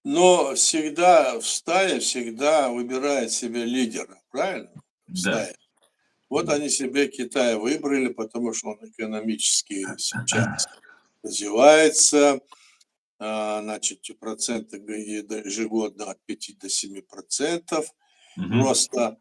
Но всегда в стае всегда выбирает себе лидера, правильно? В Да. стае. Вот они себе Китай выбрали, потому что он экономически сейчас развивается, значит, проценты ежегодно от 5 до 7% Мгм. роста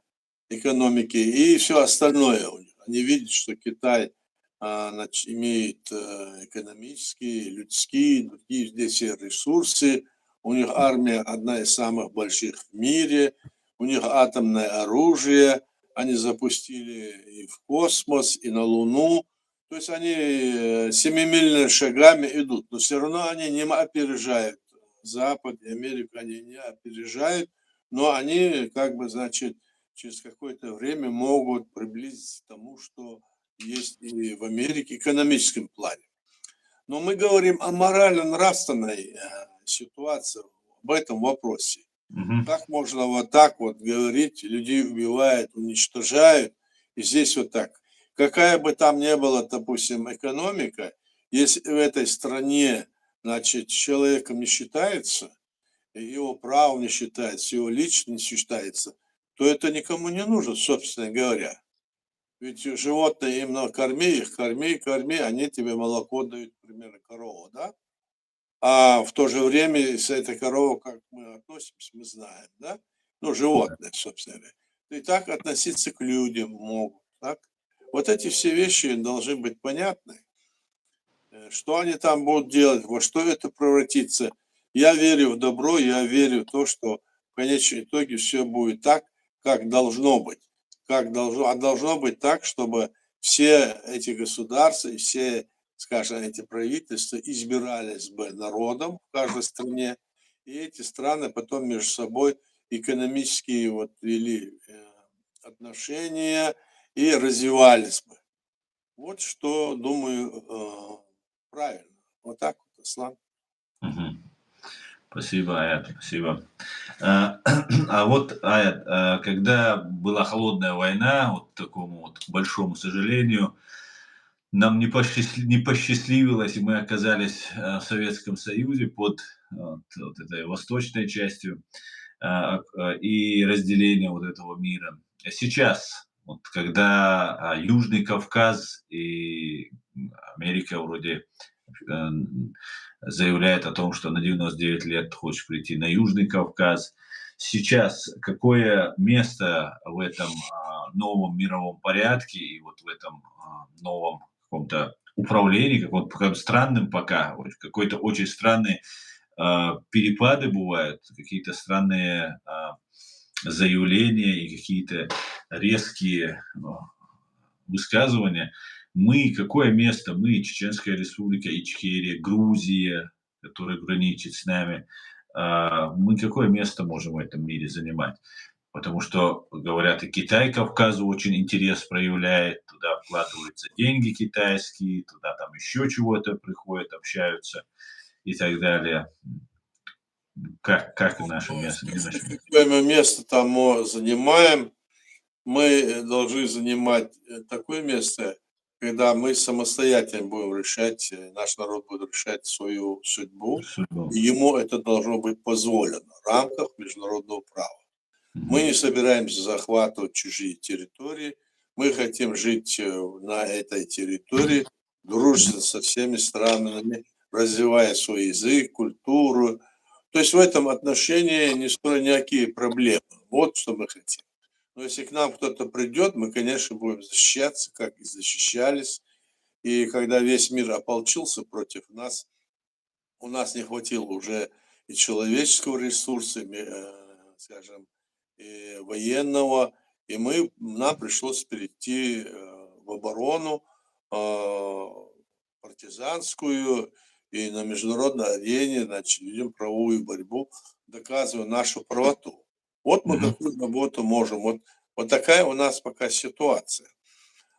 экономики и все остальное у них. Они видят, что Китай имеет экономические, людские, другие здесь все ресурсы. У них армия одна из самых больших в мире, у них атомное оружие, они запустили и в космос, и на Луну. То есть они семимильными шагами идут, но все равно они не опережают Запад и Америку, они не опережают, но они как бы, значит, через какое-то время могут приблизиться к тому, что есть и в Америке в экономическом плане. Но мы говорим о морально-нравственной ситуации, об этом вопросе. Мгм. Как можно вот так вот говорить, людей убивают, уничтожают, и здесь вот так. Какая бы там ни была, допустим, экономика, если в этой стране, значит, человеком не считается, его право не считается, его личность не считается, то это никому не нужно, собственно говоря. Ведь животные именно корми их, корми, корми, они тебе молоко дают, примерно, корова, да? А в то же время с этой коровой, как мы относимся, мы знаем, да? Ну, животные, собственно говоря. И так относиться к людям могут, так? Вот эти все вещи должны быть понятны. Что они там будут делать, во что это превратится. Я верю в добро, я верю в то, что в конечном итоге все будет так, как должно быть. А должно быть так, чтобы все эти государства и все, скажем, эти правительства избирались бы народом в каждой стране, и эти страны потом между собой экономические вот вели отношения и развивались бы. Вот что, думаю, правильно. Вот так вот, Аслан. Мгм. Спасибо, Аят, спасибо. А, а вот, Аят, когда была холодная война, вот такому вот, к большому сожалению, нам не посчастливилось, и мы оказались в Советском Союзе под вот этой восточной частью и разделение вот этого мира. Сейчас, вот, когда Южный Кавказ и Америка вроде э, заявляет о том, что на 99 лет хочет прийти на Южный Кавказ. Сейчас какое место в этом новом мировом порядке и вот в этом новом каком-то управлении, каком-то странным пока, какой-то очень странный перепады бывают, какие-то странные заявления и какие-то резкие высказывания. Мы, какое место, мы, Чеченская Республика, Ичкерия, Грузия, которая граничит с нами, мы какое место можем в этом мире занимать? Потому что, говорят, и Китай Кавказу очень интерес проявляет, туда вкладываются деньги китайские, туда там еще чего-то приходят, общаются и так далее. Как наше место? Где наше место? Какое мы место там занимаем, мы должны занимать такое место, когда мы самостоятельно будем решать, наш народ будет решать свою судьбу, Судьбу. и ему это должно быть позволено в рамках международного права. Мы не собираемся захватывать чужие территории, мы хотим жить на этой территории, дружить со всеми странами, развивая свой язык, культуру. То есть в этом отношении не скоро никакие проблемы. Вот что мы хотим. Но если к нам кто-то придет, мы, конечно, будем защищаться, как и защищались. И когда весь мир ополчился против нас, у нас не хватило уже и человеческого ресурса, скажем, и военного, и нам пришлось перейти в оборону партизанскую, и на международной арене, значит, ведем правовую борьбу, доказывая нашу правоту. Вот мы Мгм. какую работу можем. Вот такая у нас пока ситуация.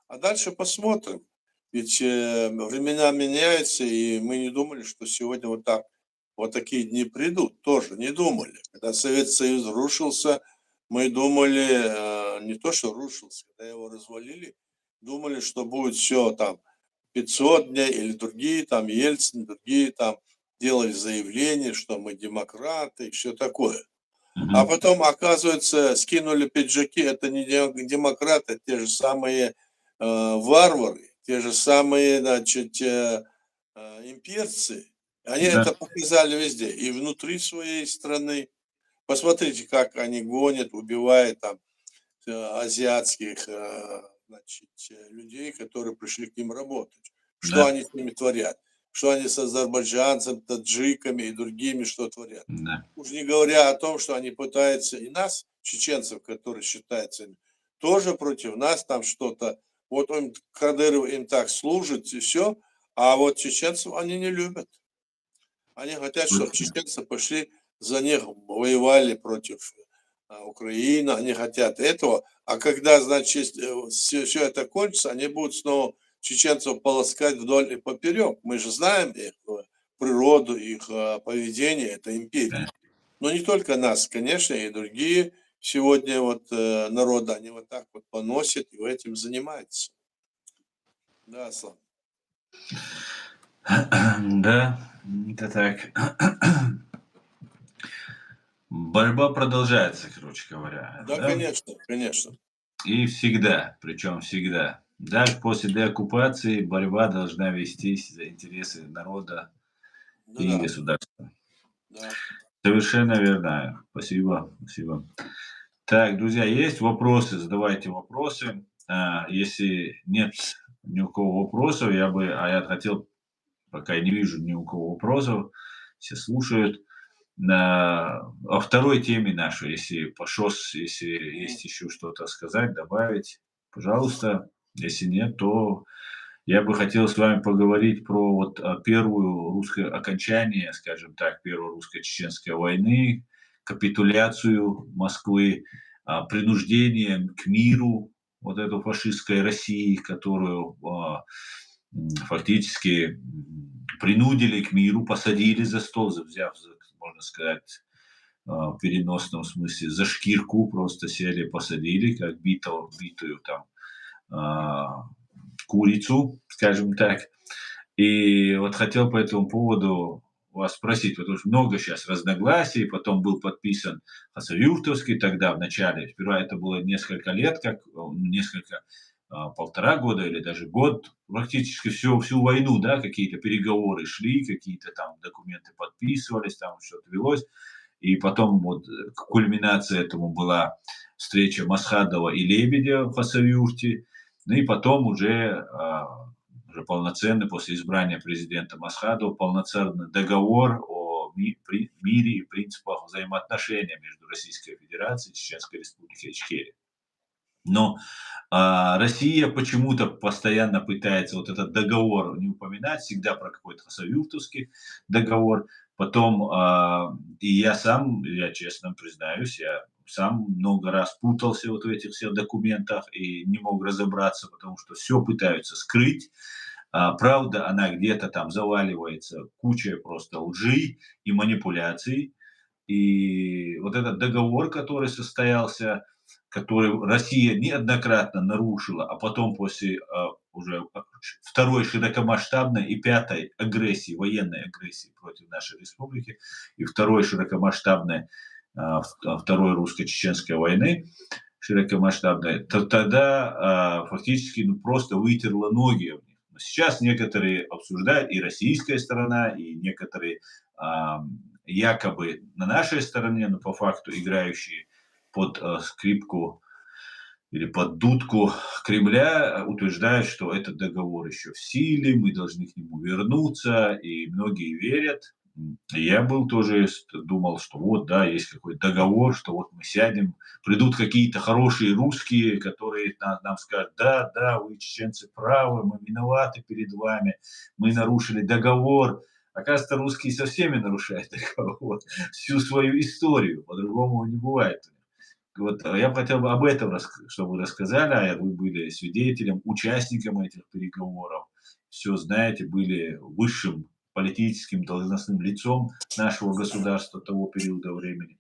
А дальше посмотрим. Ведь времена меняются, и мы не думали, что сегодня вот такие дни придут. Тоже не думали. Когда Советский Союз рушился, мы думали, не то, что рушился, когда его развалили, думали, что будет все там 500 дней или другие, там Ельцин, другие там делали заявление, что мы демократы и все такое. А Мгм. потом, оказывается, скинули пиджаки, это не демократы, те же самые варвары, те же самые, значит, имперцы. Они Да, это показали везде, и внутри своей страны. Посмотрите, как они гонят, убивают там азиатских, значит, людей, которые пришли к ним работать. Что да, они с ними творят? Что они с азербайджанцами, таджиками и другими что творят? да. Уж не говоря о том, что они пытаются и нас, чеченцев, которые считаются, тоже против нас там что-то. Вот он, Кадыров им так служит, и все, а вот чеченцев они не любят. Они хотят, чтобы Точно. чеченцы пошли за них, воевали против Украины, они хотят этого. А когда, значит, все это кончится, они будут снова чеченцев полоскать вдоль и поперек. Мы же знаем их природу, их поведение, это империя. Да. Но не только нас, конечно, и другие сегодня вот народы, они вот так вот поносят и этим занимаются. Да, Слав. Да, это так. Борьба продолжается, короче говоря, Да, да? конечно, конечно. И всегда, причем всегда. Даже после деоккупации борьба должна вестись за интересы народа Ну и да, государства. да. Совершенно верно. Спасибо, спасибо. Так, друзья, есть вопросы? Задавайте вопросы. Если нет ни у кого вопросов, я хотел, пока я не вижу ни у кого вопросов, все слушают. О второй теме нашей, если Пашос, если Мгм. есть еще что-то сказать, добавить, пожалуйста. Если нет, то я бы хотел с вами поговорить про вот первую русское окончание, скажем так, первой русско-чеченской войны, капитуляцию Москвы, принуждение к миру вот эту фашистской России, которую фактически принудили к миру, посадили за стол, взяв, можно сказать, в переносном смысле, за шкирку просто сели, посадили, как битую там а, курицу, скажем так. И вот хотел по этому поводу вас спросить, потому что много сейчас разногласий, потом был подписан Хасавюртовский тогда в начале, сперва это было несколько лет, несколько, полтора года или даже год, практически всю войну, да, какие-то переговоры шли, какие-то там документы подписывались, там что-то велось. И потом вот кульминация этому была встреча Масхадова и Лебедя в Хасавюрте. Ну и потом уже полноценный, после избрания президента Масхадова, полноценный договор о мире и принципах взаимоотношения между Российской Федерацией и Чеченской Республикой Ичкерия. Но Россия почему-то постоянно пытается вот этот договор не упоминать, всегда про какой-то Хасавюртовский договор. Потом, я честно признаюсь, я сам много раз путался вот в этих всех документах и не мог разобраться, потому что все пытаются скрыть. Правда, она где-то там заваливается кучей просто лжи и манипуляций. И вот этот договор, который состоялся, который Россия неоднократно нарушила, а потом после уже второй широкомасштабной и пятой агрессии, военной агрессии против нашей республики, и второй широкомасштабной, второй русско-чеченской войны, широкомасштабной, то тогда фактически просто вытерла ноги об них. Но сейчас некоторые обсуждают, и российская сторона, и некоторые а, якобы на нашей стороне, но по факту играющие под скрипку или под дудку Кремля, утверждают, что этот договор еще в силе, мы должны к нему вернуться, и многие верят. И я был тоже, думал, что вот, да, есть какой-то договор, что вот мы сядем, придут какие-то хорошие русские, которые нам скажут, да, да, вы, чеченцы, правы, мы виноваты перед вами, мы нарушили договор. Оказывается, русские со всеми нарушают договор, всю свою историю, по-другому не бывает. Вот, я бы хотел бы об этом, чтобы вы рассказали, вы были свидетелем, участником этих переговоров, все знаете, были высшим политическим должностным лицом нашего государства того периода времени.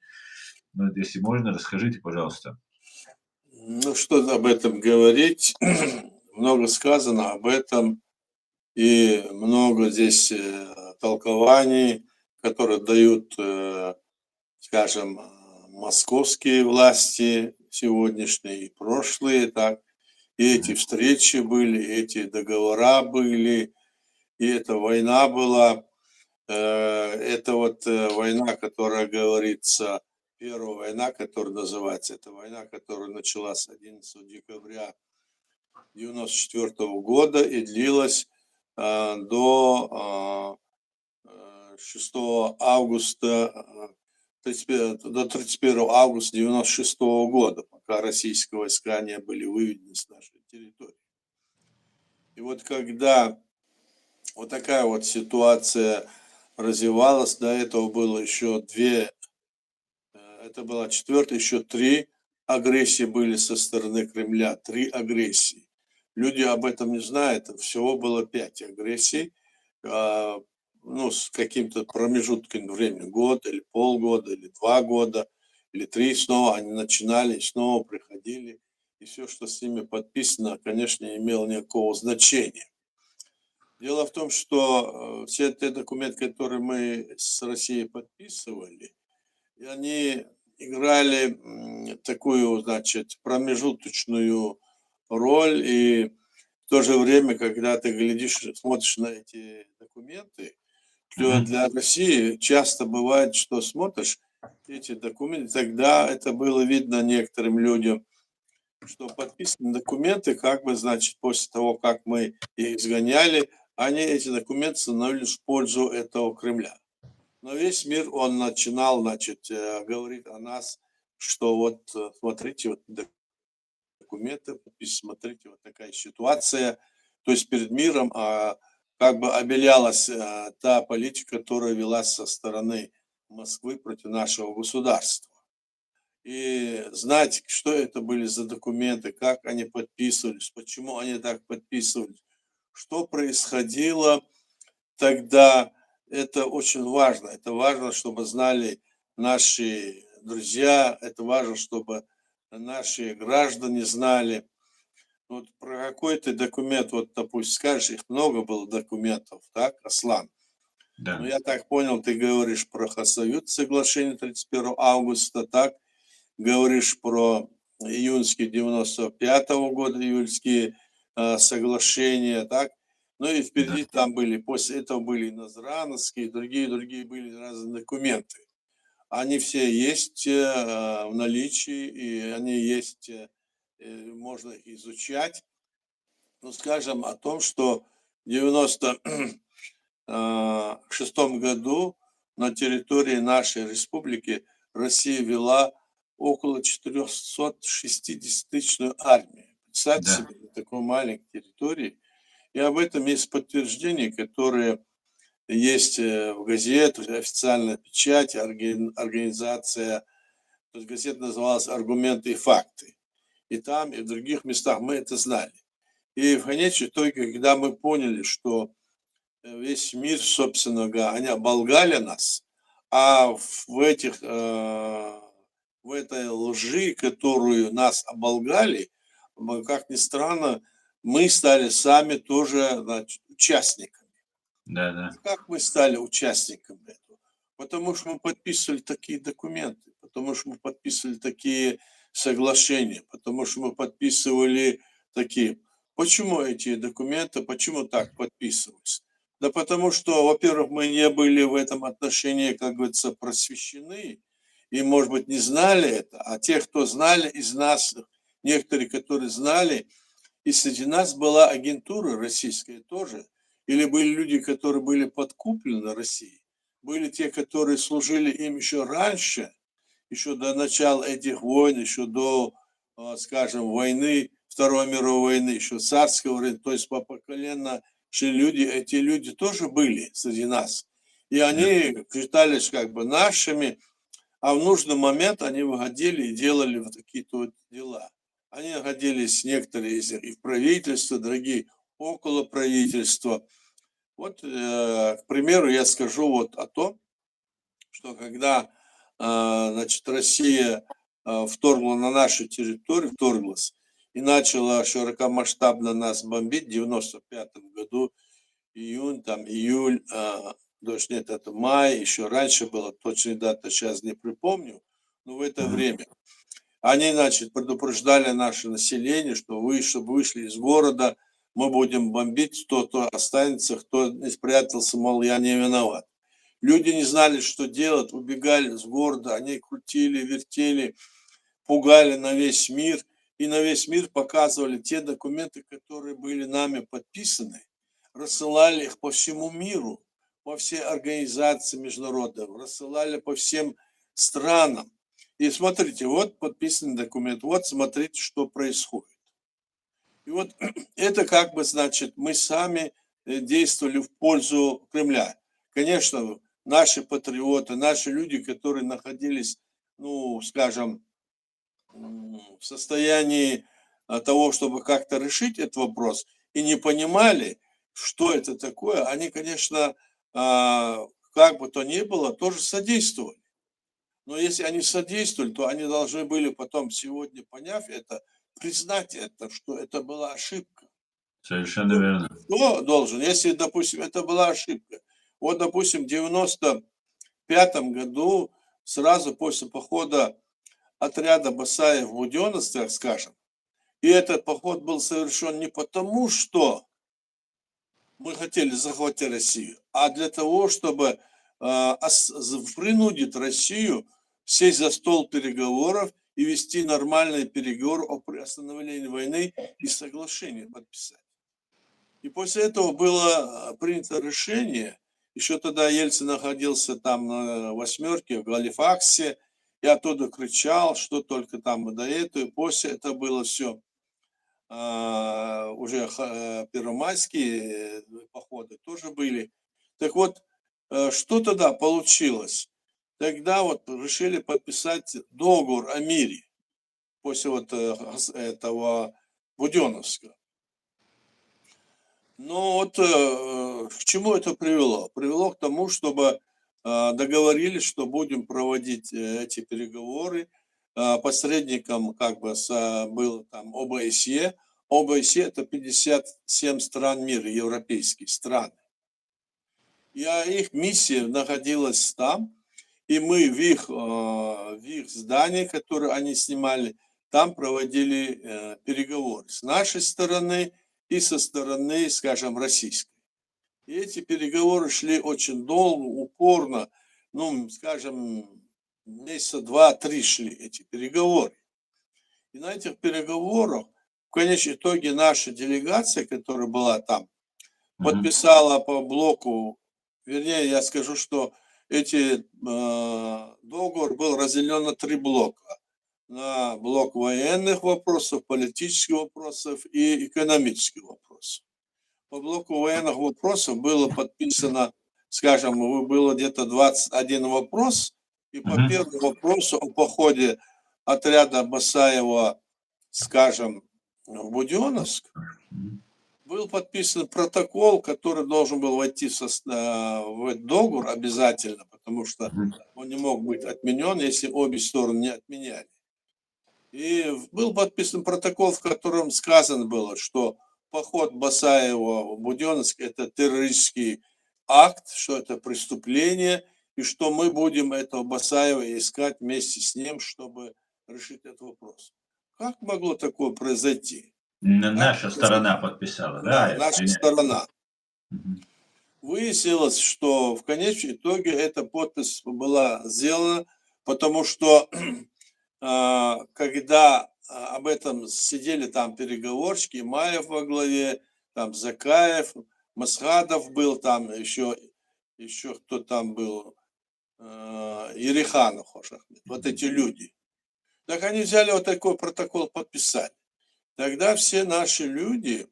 Ну, вот если можно, расскажите, пожалуйста. Ну, что об этом говорить? Много сказано об этом, и много здесь толкований, которые дают, скажем, московские власти сегодняшние и прошлые, так. И эти Мгм. встречи были, и эти договора были, и эта война была. Это вот война, которая говорится, первая война, которая называется, это война, которая началась 11 декабря 1994 года и длилась до 6 августа, 31 августа 1996 года, пока российские войска не были выведены с нашей территории. И вот когда вот такая вот ситуация развивалась, до этого было еще это была четвертая, еще три агрессии были со стороны Кремля, три агрессии. Люди об этом не знают, всего было 5 агрессий, ну, с каким-то промежутком времени, год или полгода, или 2 года, или 3 снова они начинали, и снова приходили, и все, что с ними подписано, конечно, не имело никакого значения. Дело в том, что все те документы, которые мы с Россией подписывали, и они играли такую, значит, промежуточную роль, и в то же время, когда ты глядишь, смотришь на эти документы, то для России часто бывает, что смотришь эти документы, тогда это было видно некоторым людям, что подписаны документы, как бы, значит, после того, как мы их изгоняли, они, эти документы, становились в пользу этого Кремля. Но весь мир, он начинал, значит, говорить о нас, что вот, смотрите, вот документы, смотрите, вот такая ситуация. То есть перед миром как бы обелялась та политика, которая велась со стороны Москвы против нашего государства. И знать, что это были за документы, как они подписывались, почему они так подписывались, что происходило тогда, это очень важно. Это важно, чтобы знали наши друзья, это важно, чтобы наши граждане знали. Вот про какой-то документ, вот, допустим, скажешь, их много было документов, так, Аслан? Да. Ну, я так понял, ты говоришь про Хасавюрт, соглашение 31 августа, так? Говоришь про июньские 95-го года, июльские соглашения, так? Ну и впереди там были, после этого были назрановские, другие были разные документы. Они все есть в наличии, и они есть, можно их изучать. Ну, скажем о том, что в 96 году на территории нашей республики Россия вела около 460-тысячную армию. Представьте себе, на такой маленькой территории. И об этом есть подтверждения, которые есть в газетах, официальная печать, организация. То есть газета называлась «Аргументы и факты». И там, и в других местах мы это знали. И в конечном итоге, когда мы поняли, что весь мир, собственно говоря, они оболгали нас, а в этой лжи, которую нас оболгали, как ни странно, мы стали сами тоже, значит, участниками. Да. Как мы стали участниками этого? Потому что мы подписывали такие документы, потому что мы подписывали такие соглашения, потому что мы подписывали такие. Почему эти документы, почему так подписывались? Да потому что, во-первых, мы не были в этом отношении, как говорится, просвещены, и, может быть, не знали это, а те, кто знали из нас, некоторые, которые знали, и среди нас была агентура российская тоже, или были люди, которые были подкуплены Россией, были те, которые служили им еще раньше, еще до начала этих войн, еще до, скажем, войны, Второй мировой войны, еще царского времени, то есть поколенно люди, эти люди тоже были среди нас. И они считались как бы нашими, а в нужный момент они выходили и делали вот такие-то вот дела. Они находились, некоторые из них, и в правительстве, другие около правительства. Вот, к примеру, я скажу вот о том, что когда, значит, Россия вторгла на нашу территорию, вторглась и начала широкомасштабно нас бомбить в 95 году, июнь, там, июль, дождь, нет, это май, еще раньше было, точной даты сейчас не припомню, но в это время. Они, значит, предупреждали наше население, что вы, чтобы вышли из города, мы будем бомбить, кто останется, кто не спрятался, мол, я не виноват. Люди не знали, что делать, убегали с города, они крутили, вертели, пугали на весь мир, и на весь мир показывали те документы, которые были нами подписаны, рассылали их по всему миру, по всей организации международной, рассылали по всем странам. И смотрите, вот подписанный документ, вот смотрите, что происходит. И вот это как бы, значит, мы сами действовали в пользу Кремля. Конечно, наши патриоты, наши люди, которые находились, ну, скажем, в состоянии того, чтобы как-то решить этот вопрос, и не понимали, что это такое, они, конечно, как бы то ни было, тоже содействовали. Но если они содействовали, то они должны были потом, сегодня поняв это, признать это, что это была ошибка. Совершенно верно. Кто должен, если, допустим, это была ошибка? Вот, допустим, в 95 году, сразу после похода отряда Басаев в Буденновск, скажем. И этот поход был совершен не потому, что мы хотели захватить Россию, а для того, чтобы принудить Россию сесть за стол переговоров и вести нормальные переговоры о приостановлении войны и соглашение подписать. И после этого было принято решение, еще тогда Ельцин находился там на «восьмерке» в Галифаксе, и оттуда кричал, что только там до этого, и после это было все уже первомайские походы тоже были. Так вот, что тогда получилось? Тогда вот решили подписать договор о мире после вот этого Буденновска. Но вот к чему это привело? Привело к тому, чтобы договорились, что будем проводить эти переговоры. Посредником как бы был там ОБСЕ. ОБСЕ это 57 стран мира, европейские страны. И их миссия находилась там, и мы в их здании, которое они снимали, там проводили переговоры с нашей стороны и со стороны, скажем, российской. И эти переговоры шли очень долго, упорно, ну, скажем, месяца 2-3 шли эти переговоры. И на этих переговорах, в конечном итоге, наша делегация, которая была там, подписала по блоку, вернее, я скажу, что договор был разделен на 3 блока. На блок военных вопросов, политических вопросов и экономических вопросов. По блоку военных вопросов было подписано, скажем, было где-то 21 вопрос, и по первому вопросу о походе отряда Басаева, скажем, в Буденновск, был подписан протокол, который должен был войти в этот договор обязательно, потому что он не мог быть отменен, если обе стороны не отменяли. И был подписан протокол, в котором сказано было, что поход Басаева в Буденновск – это террористический акт, что это преступление, и что мы будем этого Басаева искать вместе с ним, чтобы решить этот вопрос. Как могло такое произойти? Наша сторона подписала, да? Да, наша сторона. Выяснилось, что в конечном итоге эта подпись была сделана, потому что когда об этом сидели там переговорщики, Маев во главе, там Закаев, Масхадов был, там еще кто там был, Ереханов, вот эти люди. Так они взяли вот такой протокол, подписали. Тогда все наши люди,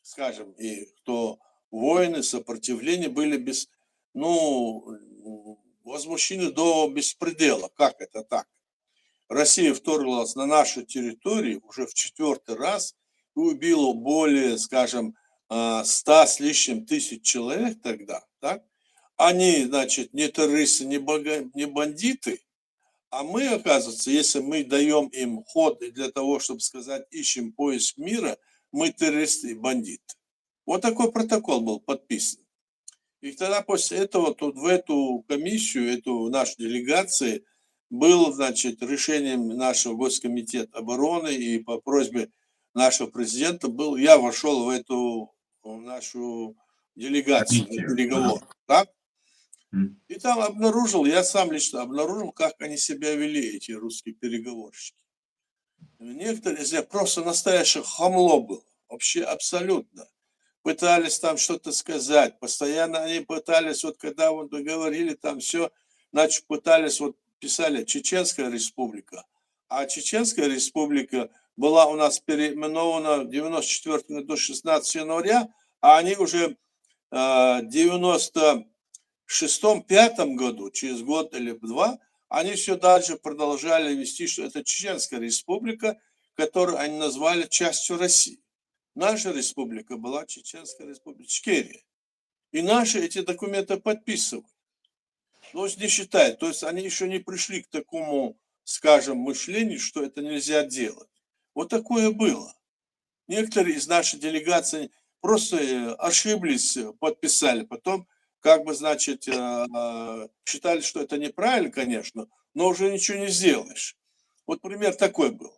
скажем, и кто воины, сопротивления были возмущены до беспредела. Как это так? Россия вторглась на нашу территорию уже в 4-й раз и убила более, скажем, 100 с лишним тысяч человек тогда, так? Они, значит, не террористы, не бандиты, а мы, оказывается, если мы даем им ход для того, чтобы сказать, ищем поиск мира, мы террористы и бандиты. Вот такой протокол был подписан. И тогда после этого тут в эту комиссию, нашу делегацию, было, значит, решением нашего Госкомитета обороны и по просьбе нашего президента я вошел в эту нашу делегацию, переговоры. Так? И там я сам лично обнаружил, как они себя вели, эти русские переговорщики. Некоторые из них просто настоящее хамло было, вообще абсолютно. Пытались там что-то сказать, постоянно они пытались, вот когда вот договорили там все, значит, пытались, вот писали Чеченская республика, а Чеченская республика была у нас переименована в 94 году 16 января, а они уже в 96-5 году, через год или 2, они все дальше продолжали вести, что это Чеченская республика, которую они назвали частью России. Наша республика была Чеченская республика, Ичкерия. И наши эти документы подписывали. То есть не считают, то есть они еще не пришли к такому, скажем, мышлению, что это нельзя делать. Вот такое было. Некоторые из нашей делегации просто ошиблись, подписали, потом как бы, значит, считали, что это неправильно, конечно, но уже ничего не сделаешь. Вот пример такой был.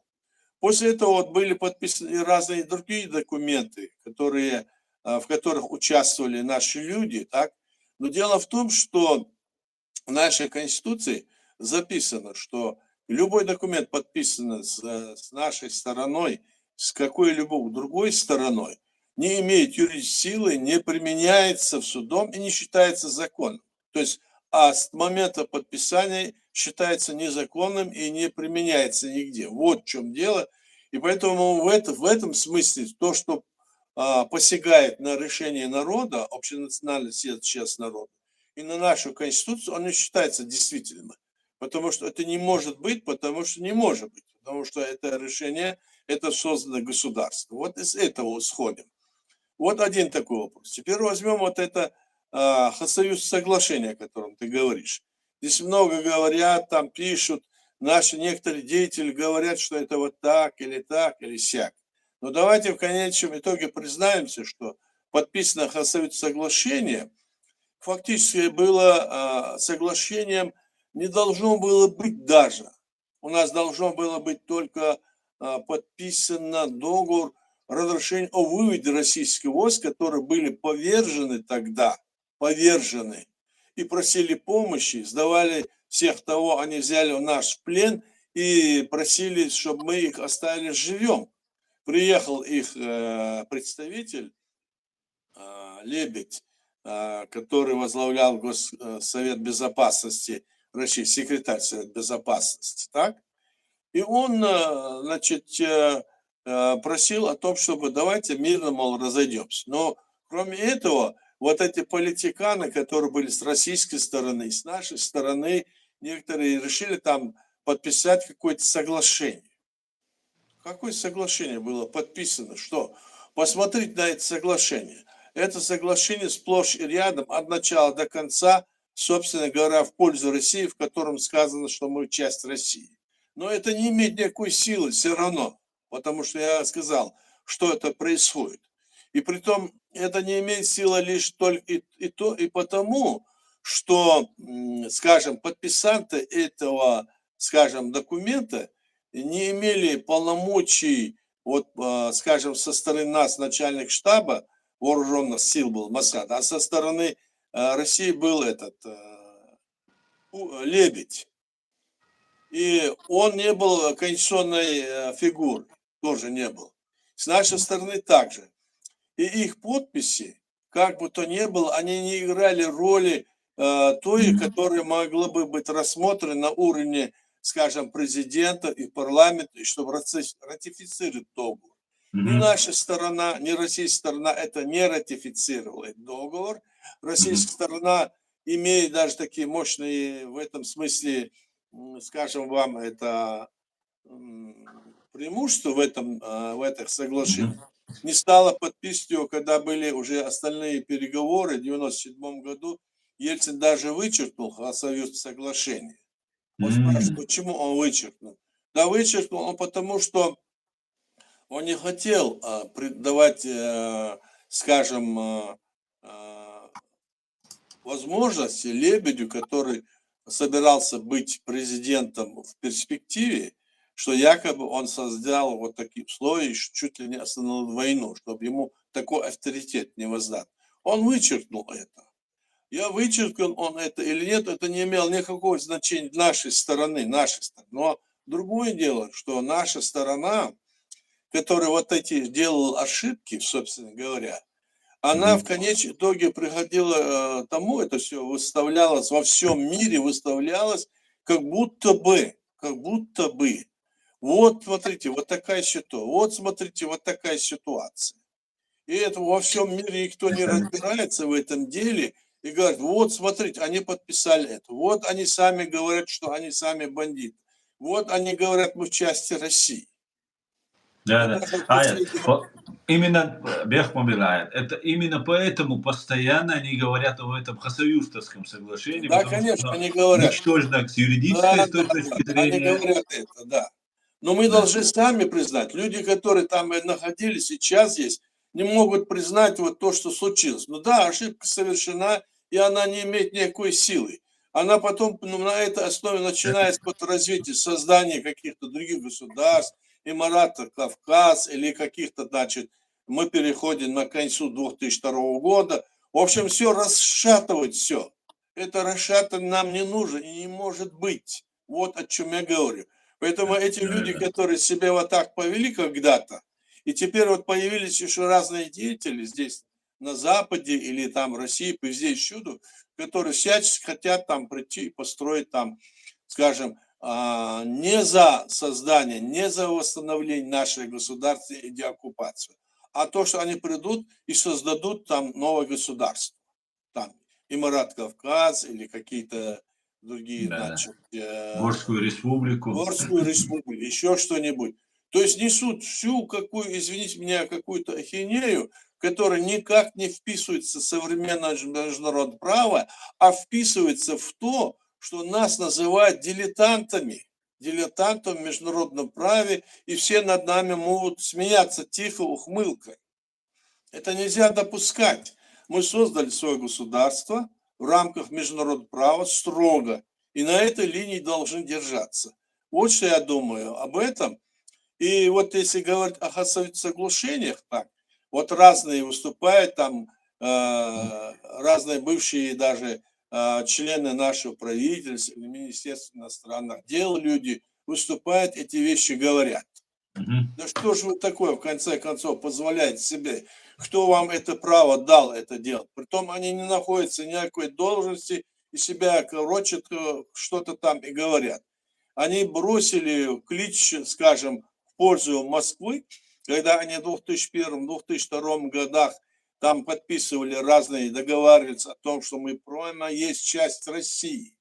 После этого вот были подписаны разные другие документы, в которых участвовали наши люди, так? Но дело в том, что в нашей Конституции записано, что любой документ, подписанный с нашей стороной, с какой-либо другой стороной, не имеет юридической силы, не применяется в судом и не считается законным. То есть, а с момента подписания считается незаконным и не применяется нигде. Вот в чем дело. И поэтому в этом смысле то, что посягает на решение народа, общенациональный съезд сейчас народа, и на нашу Конституцию, он не считается действительным. Потому что это не может быть, потому что не может быть. Потому что это решение, это создано государство. Вот из этого исходим. Вот один такой вопрос. Теперь возьмем вот это Хасавюрское соглашение, о котором ты говоришь. Здесь много говорят, там пишут, наши некоторые деятели говорят, что это вот так, или сяк. Но давайте в конечном итоге признаемся, что подписано Хасавюрское соглашение фактически было соглашением, не должно было быть даже. У нас должно было быть только подписано договор разрешения о выводе российских войск, которые были повержены тогда, и просили помощи, сдавали всех того, они взяли в наш плен и просили, чтобы мы их оставили живем. Приехал их представитель Лебедь, который возглавлял Госсовет Безопасности России, секретарь Совета Безопасности, так? И он, значит, просил о том, чтобы давайте мирно, мол, разойдемся. Но кроме этого, вот эти политиканы, которые были с российской стороны, с нашей стороны, некоторые решили там подписать какое-то соглашение. Какое соглашение было подписано? Что? Посмотрите на это соглашение. Это соглашение сплошь и рядом, от начала до конца, собственно говоря, в пользу России, в котором сказано, что мы часть России. Но это не имеет никакой силы все равно, потому что я сказал, что это происходит. И притом это не имеет силы лишь только и потому, что, скажем, подписанты этого, скажем, документа не имели полномочий, вот, скажем, со стороны нас, начальник штаба вооруженных сил был Масад, а со стороны России был этот Лебедь. И он не был конституционной фигурой, тоже не был. С нашей стороны также. И их подписи, как бы то ни было, они не играли роли той, которая могла бы быть рассмотрена на уровне, скажем, президента и парламента, и чтобы ратифицировать договор. Ни наша сторона, ни российская сторона это не ратифицировала этот договор. Российская сторона имеет даже такие мощные в этом смысле, скажем вам, это преимущество в этих соглашениях. Не стало подписывать его, когда были уже остальные переговоры в 1997 году. Ельцин даже вычеркнул Хасавюрское соглашение. Он спрашивает, почему он вычеркнул? Да, вычеркнул он потому, что он не хотел давать, скажем, возможности Лебедю, который собирался быть президентом в перспективе, что якобы он создал вот такие условия, чуть ли не остановил войну, чтобы ему такой авторитет не воздан. Он вычеркнул это. Я вычеркнул он это или нет, это не имело никакого значения нашей стороны. Но другое дело, что наша сторона, которая вот эти делала ошибки, собственно говоря, она в конечном итоге приходила тому, это все выставлялось во всем мире, выставлялось как будто бы. Вот смотрите, вот такая ситуация. Вот смотрите, вот такая ситуация. И это во всем мире никто не разбирается в этом деле и говорит, вот смотрите, они подписали это. Вот они сами говорят, что они сами бандиты. Вот они говорят, мы части России. Да. Именно Бехмамилает. Это именно поэтому постоянно они говорят об этом Хасавюрском соглашении. Да, конечно, они говорят. Ничтожно с юридической точки зрения. Они говорят это, да. Но мы должны сами признать, люди, которые там находились, сейчас есть, не могут признать вот то, что случилось. Ну да, ошибка совершена, и она не имеет никакой силы. она потом на этой основе начинает развитие, создание каких-то других государств, Эмирата, Кавказ или каких-то, значит, мы переходим на концу 2002 года. В общем, все расшатывать все. Это расшатывать нам не нужно и не может быть. Вот о чем я говорю. Поэтому эти люди, которые себя вот так повели когда-то, и теперь вот появились еще разные деятели здесь, на Западе или там в России, везде и всюду, которые всячески хотят там прийти и построить там, скажем, не за создание, не за восстановление нашей государственной и деоккупацию, а то, что они придут и создадут там новое государство. Там Эмират Кавказ или какие-то другие, Да. значит, Горскую республику. Горскую республику, еще что-нибудь. То есть несут всю какую, извините меня, какую-то ахинею, которая никак не вписывается в современное международное право, а вписывается в то, что нас называют дилетантами в международном праве, и все над нами могут смеяться тихо, ухмылкой. Это нельзя допускать. Мы создали свое государство в рамках международного права строго, и на этой линии должны держаться. Вот что я думаю об этом. И вот если говорить о соглашениях, так, вот разные выступают там, разные бывшие даже члены нашего правительства, Министерства иностранных дел люди выступают, эти вещи говорят. Да что же вы такое, в конце концов, позволяете себе? Кто вам это право дал это делать? Притом они не находятся ни на какой должности и себя корочат, что-то там и говорят. Они бросили клич, скажем, в пользу Москвы, когда они в 2001-2002 годах там подписывали разные, договаривались о том, что мы прямо есть часть России.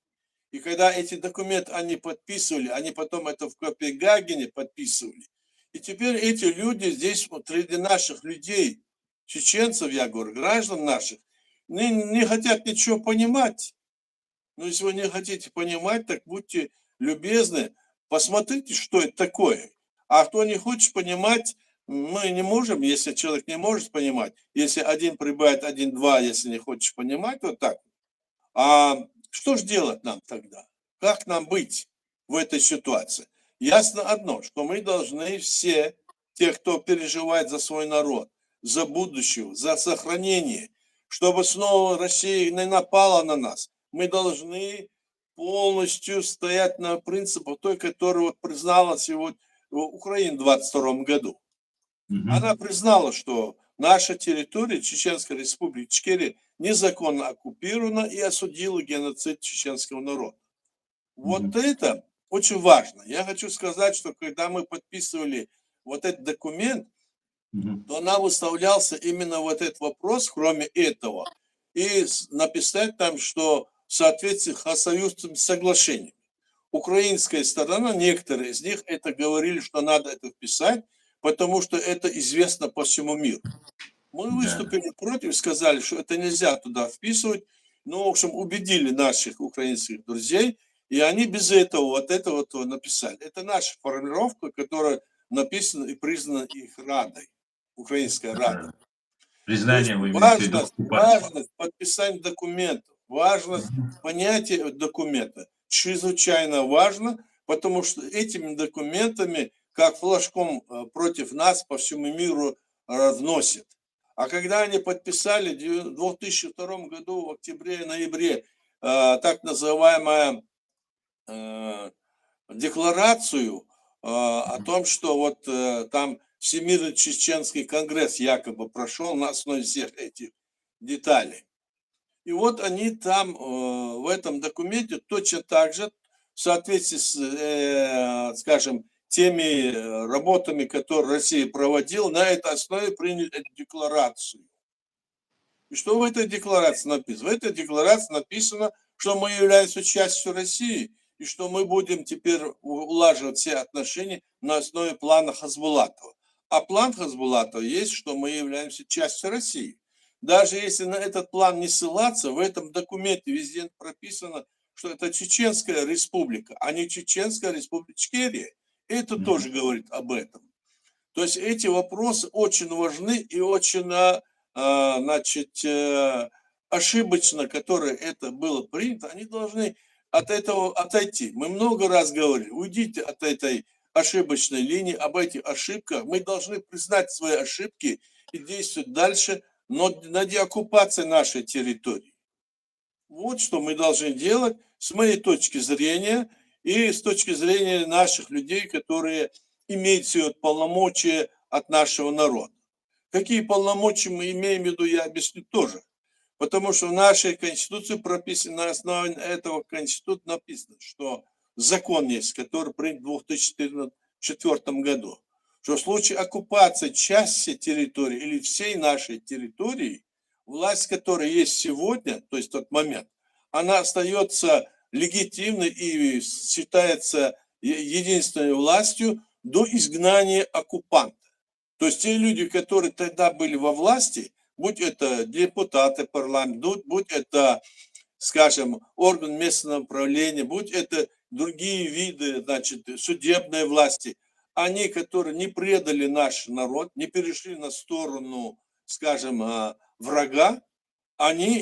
И когда эти документы они подписывали, они потом это в Копенгагене подписывали. И теперь эти люди здесь, вот, среди наших людей, чеченцев, я говорю, граждан наших, не хотят ничего понимать. Но если вы не хотите понимать, так будьте любезны, посмотрите, что это такое. А кто не хочет понимать, мы не можем, если человек не может понимать, если один прибавит 1, 2, если не хочешь понимать, вот так. А что же делать нам тогда? Как нам быть в этой ситуации? Ясно одно, что мы должны все, те, кто переживает за свой народ, за будущее, за сохранение, чтобы снова Россия не напала на нас, мы должны полностью стоять на принципах той, которую вот признала сегодня Украина в 2022 году. Она признала, что наша территория, Чеченская республика Ичкерия, незаконно оккупирована и осудила геноцид чеченского народа. Вот это очень важно. Я хочу сказать, что когда мы подписывали вот этот документ, то нам выставлялся именно вот этот вопрос, кроме этого, и написать там, что в соответствии с Хасавюрским соглашением. Украинская сторона, некоторые из них это говорили, что надо это вписать, потому что это известно по всему миру. Мы выступили против, сказали, что это нельзя туда вписывать, но, в общем, убедили наших украинских друзей, и они без этого вот написали. Это наша формулировка, которая написана и признана их Радой, Украинской Радой. Признание вы имеете в виду? Важность подписания документов, важность понятия документа чрезвычайно важно, потому что этими документами, как флажком против нас по всему миру разносят. А когда они подписали в 2002 году, в октябре и ноябре, так называемую декларацию о том, что вот там Всемирный чеченский конгресс якобы прошел на основе всех этих деталей. И вот они там в этом документе точно так же, в соответствии с, скажем, теми работами, которые Россия проводила, на этой основе приняли эту декларацию. И что в этой декларации написано? В этой декларации написано, что мы являемся частью России, и что мы будем теперь улаживать все отношения на основе плана Хасбулатова. А план Хасбулатова есть, что мы являемся частью России. Даже если на этот план не ссылаться, в этом документе везде прописано, что это Чеченская республика, а не Чеченская республика Ичкерия. Это тоже говорит об этом. То есть эти вопросы очень важны и очень, значит, ошибочно, которое это было принято, они должны от этого отойти. Мы много раз говорили, уйдите от этой ошибочной линии, об этих ошибках. Мы должны признать свои ошибки и действовать дальше, но на деоккупации нашей территории. Вот что мы должны делать с моей точки зрения и с точки зрения наших людей, которые имеют все это полномочия от нашего народа. Какие полномочия мы имеем в виду, я объясню тоже. Потому что в нашей Конституции прописано, на основе этого Конституции написано, что закон есть, который принят в 2004 году, что в случае оккупации части территории или всей нашей территории, власть, которая есть сегодня, то есть тот момент, она остается легитимной и считается единственной властью до изгнания оккупанта. То есть те люди, которые тогда были во власти, будь это депутаты парламента, будь это, скажем, орган местного управления, будь это другие виды, значит, судебной власти, они, которые не предали наш народ, не перешли на сторону, скажем, врага, они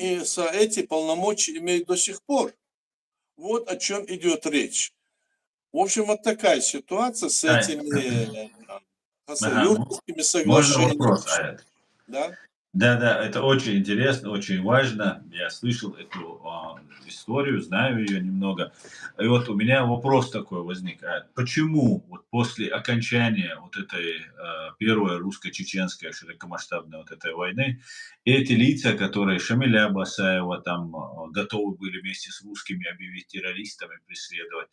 эти полномочия имеют до сих пор. Вот о чем идет речь. В общем, вот такая ситуация с этими Юрнскими Можно соглашениями. вопрос, Аят? Да? Да, это очень интересно, очень важно. Я слышал эту историю, знаю ее немного. И вот у меня вопрос такой возникает. Почему вот после окончания вот этой первой русско-чеченской широкомасштабной вот этой войны эти лица, которые Шамиля Басаева там готовы были вместе с русскими объявить террористами, преследовать,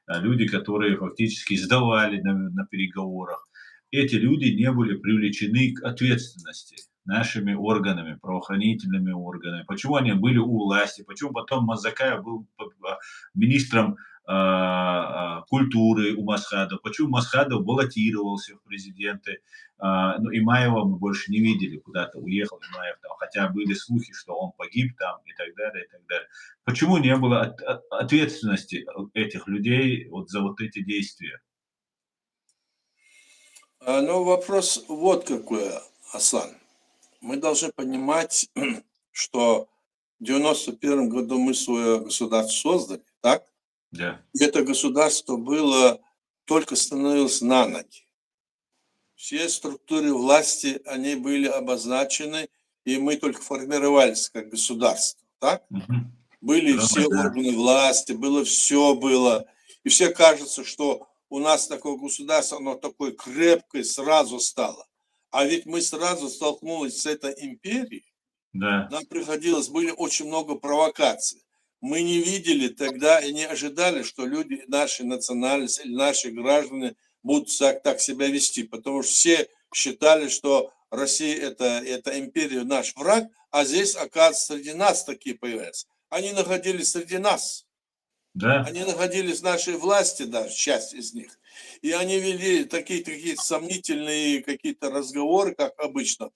люди, которые фактически сдавали на переговорах, эти люди не были привлечены к ответственности нашими органами, правоохранительными органами, почему они были у власти, почему потом Мазакаев был министром культуры у Масхадова, почему Масхадов баллотировался в президенты, ну, Имаева мы больше не видели, куда-то уехал Имаев, там, хотя были слухи, что он погиб там и так далее, и так далее. Почему не было ответственности этих людей вот за вот эти действия? Ну, вопрос вот какой, Асан. Мы должны понимать, что в 91 году мы свое государство создали, так? Да. И это государство было, только становилось на ноги. Все структуры власти, они были обозначены, и мы только формировались как государство, так? Мгм. Были Да, все да. органы власти, было все было. И все кажется, что у нас такое государство, оно такое крепкое сразу стало. А ведь мы сразу столкнулись с этой империей. Да. Нам приходилось, были очень много провокаций. Мы не видели тогда и не ожидали, что люди нашей национальности или наши граждане будут так себя вести, потому что все считали, что Россия это империя, наш враг, а здесь, оказывается, среди нас такие появляются. Они находились среди нас. Да. Они находились в нашей власти, даже часть из них. И они вели такие сомнительные какие-то разговоры, как обычно.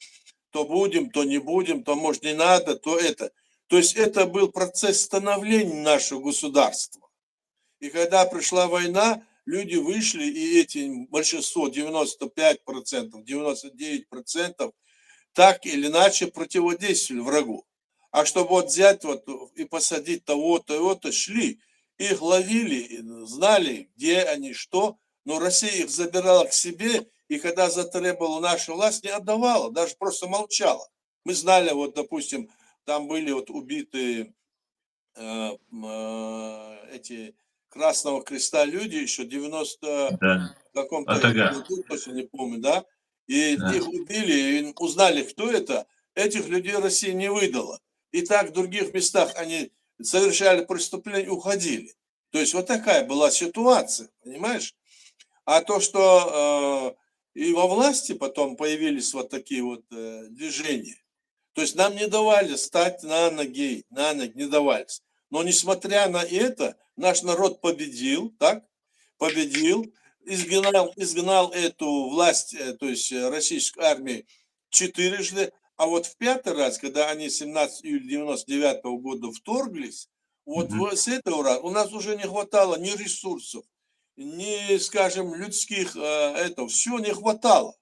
То будем, то не будем, то, может, не надо, то это. То есть это был процесс становления нашего государства. И когда пришла война, люди вышли, и эти большинство, 95%, 99%, так или иначе противодействовали врагу. А чтобы вот взять вот и посадить того-то, того-то, шли, их ловили, знали, где они, что, но Россия их забирала к себе, и когда затребовала наша власть, не отдавала, даже просто молчала. Мы знали, вот, допустим, там были вот убиты эти Красного Креста люди еще 90 Да. каком-то Атага. году, точно не помню, да, и Да. их убили, и узнали, кто это, этих людей Россия не выдала. И так в других местах они совершали преступления, уходили. То есть вот такая была ситуация, понимаешь? А то, что и во власти потом появились вот такие вот движения, то есть нам не давали стать на ноги, не давались. Но несмотря на это, наш народ победил, так? Победил, изгнал эту власть, то есть российскую армию четырежды, а вот в пятый раз, когда они 17 июля 99 года вторглись, вот Мгм. с этого раза у нас уже не хватало ни ресурсов, ни, скажем, людских, это все не хватало.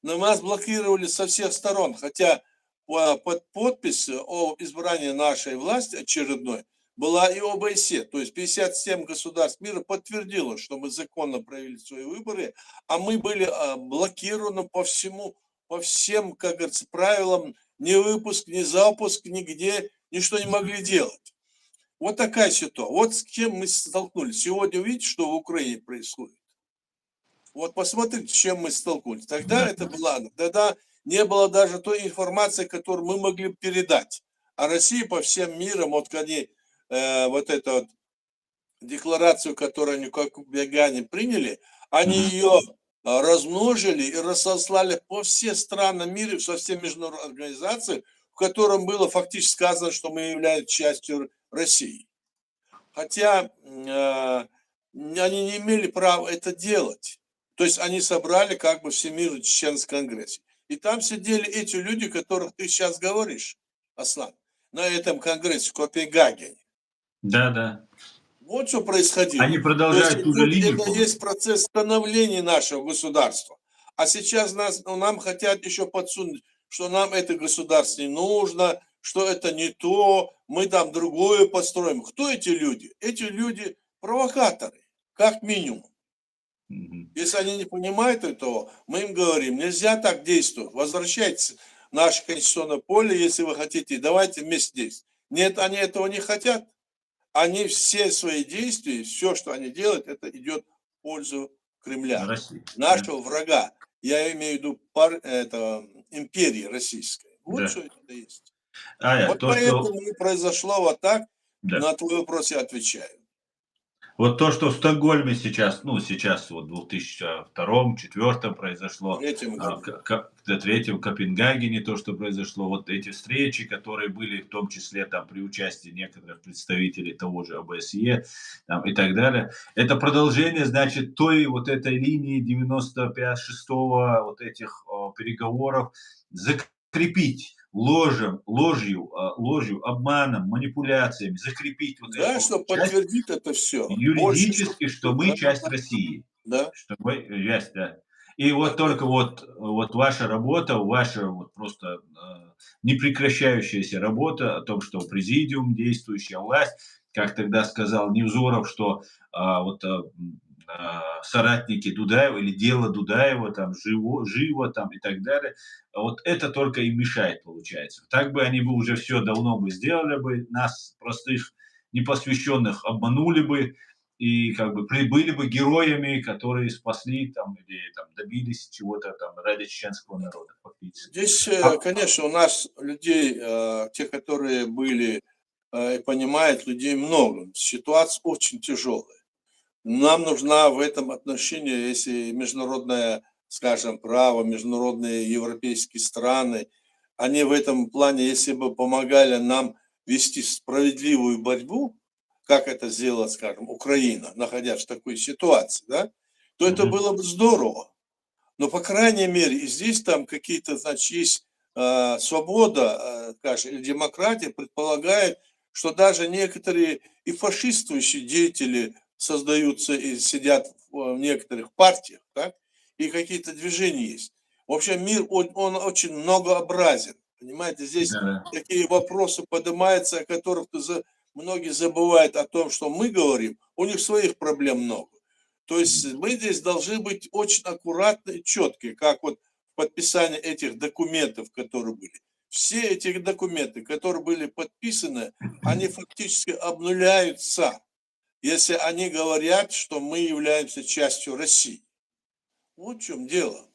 Но нас блокировали со всех сторон, хотя под подпись о избрании нашей власти очередной была и ОБСЕ, то есть 57 государств мира подтвердило, что мы законно провели свои выборы, а мы были блокированы по всем, как говорится, правилам, ни выпуск, ни запуск, нигде, ничто не могли делать. Вот такая ситуация. Вот с чем мы столкнулись. Сегодня видите, что в Украине происходит? Вот посмотрите, с чем мы столкнулись. Тогда это было, тогда не было даже той информации, которую мы могли передать. А Россия по всем мирам, вот они вот эту вот декларацию, которую они как в Бегане приняли, они ее размножили и разослали по всем странам мира, со всеми международными организациями, в котором было фактически сказано, что мы являемся частью России. Хотя они не имели права это делать. То есть они собрали как бы Всемирный чеченский конгресс. И там сидели эти люди, которых ты сейчас говоришь, Аслан, на этом конгрессе в Копенгагене. Да. Вот что происходило. Они То есть продолжают ту же линию. это есть процесс становления нашего государства. А сейчас нам хотят еще подсунуть, что нам это государство не нужно, что это не то, мы там другое построим. Кто эти люди? Эти люди провокаторы, как минимум. Если они не понимают этого, мы им говорим, нельзя так действовать, возвращайтесь в наше конституционное поле, если вы хотите, давайте вместе действовать. Нет, они этого не хотят. Они все свои действия, все, что они делают, это идет в пользу Кремля, нашего врага. Я имею в виду империи российской. Вот что это есть. Вот поэтому и произошло вот так. На твой вопрос я отвечаю. Вот то, что в Стокгольме сейчас, сейчас вот в 2002-2004 произошло, в третьем Копенгагене то, что произошло, вот эти встречи, которые были, в том числе там при участии некоторых представителей того же ОБСЕ там, и так далее, это продолжение, значит, той вот этой линии 95-6 вот этих переговоров закрепить ложью, обманом, манипуляциями, закрепить вот да, эту чтобы часть, подтвердить это все. юридически, что мы часть России. Да. Что мы часть, да. И вот только вот ваша работа, ваша вот просто непрекращающаяся работа о том, что президиум, действующая власть, как тогда сказал Невзоров, что соратники Дудаева или дело Дудаева там живо там и так далее, вот это только им мешает, получается. Так бы они бы уже все давно бы сделали бы, нас, простых непосвященных, обманули бы, и как бы были бы героями, которые спасли там или там добились чего-то там ради чеченского народа фактически. Здесь, конечно, у нас людей, те, которые были и понимают, людей много. Ситуация очень тяжелая. Нам нужна в этом отношении, если международное, скажем, право, международные европейские страны, они в этом плане, если бы помогали нам вести справедливую борьбу, как это сделала, скажем, Украина, находясь в такой ситуации, да, то это было бы здорово. Но, по крайней мере, и здесь там какие-то, значит, есть свобода, скажем, или демократия предполагает, что даже некоторые и фашистующие деятели создаются и сидят в некоторых партиях, так, и какие-то движения есть. В общем, мир, он очень многообразен. Понимаете, здесь такие вопросы поднимаются, о которых многие забывают о том, что мы говорим, у них своих проблем много. То есть мы здесь должны быть очень аккуратны и четкие, как вот подписание этих документов, которые были. Все эти документы, которые были подписаны, они фактически обнуляются, если они говорят, что мы являемся частью России. Вот в чем дело.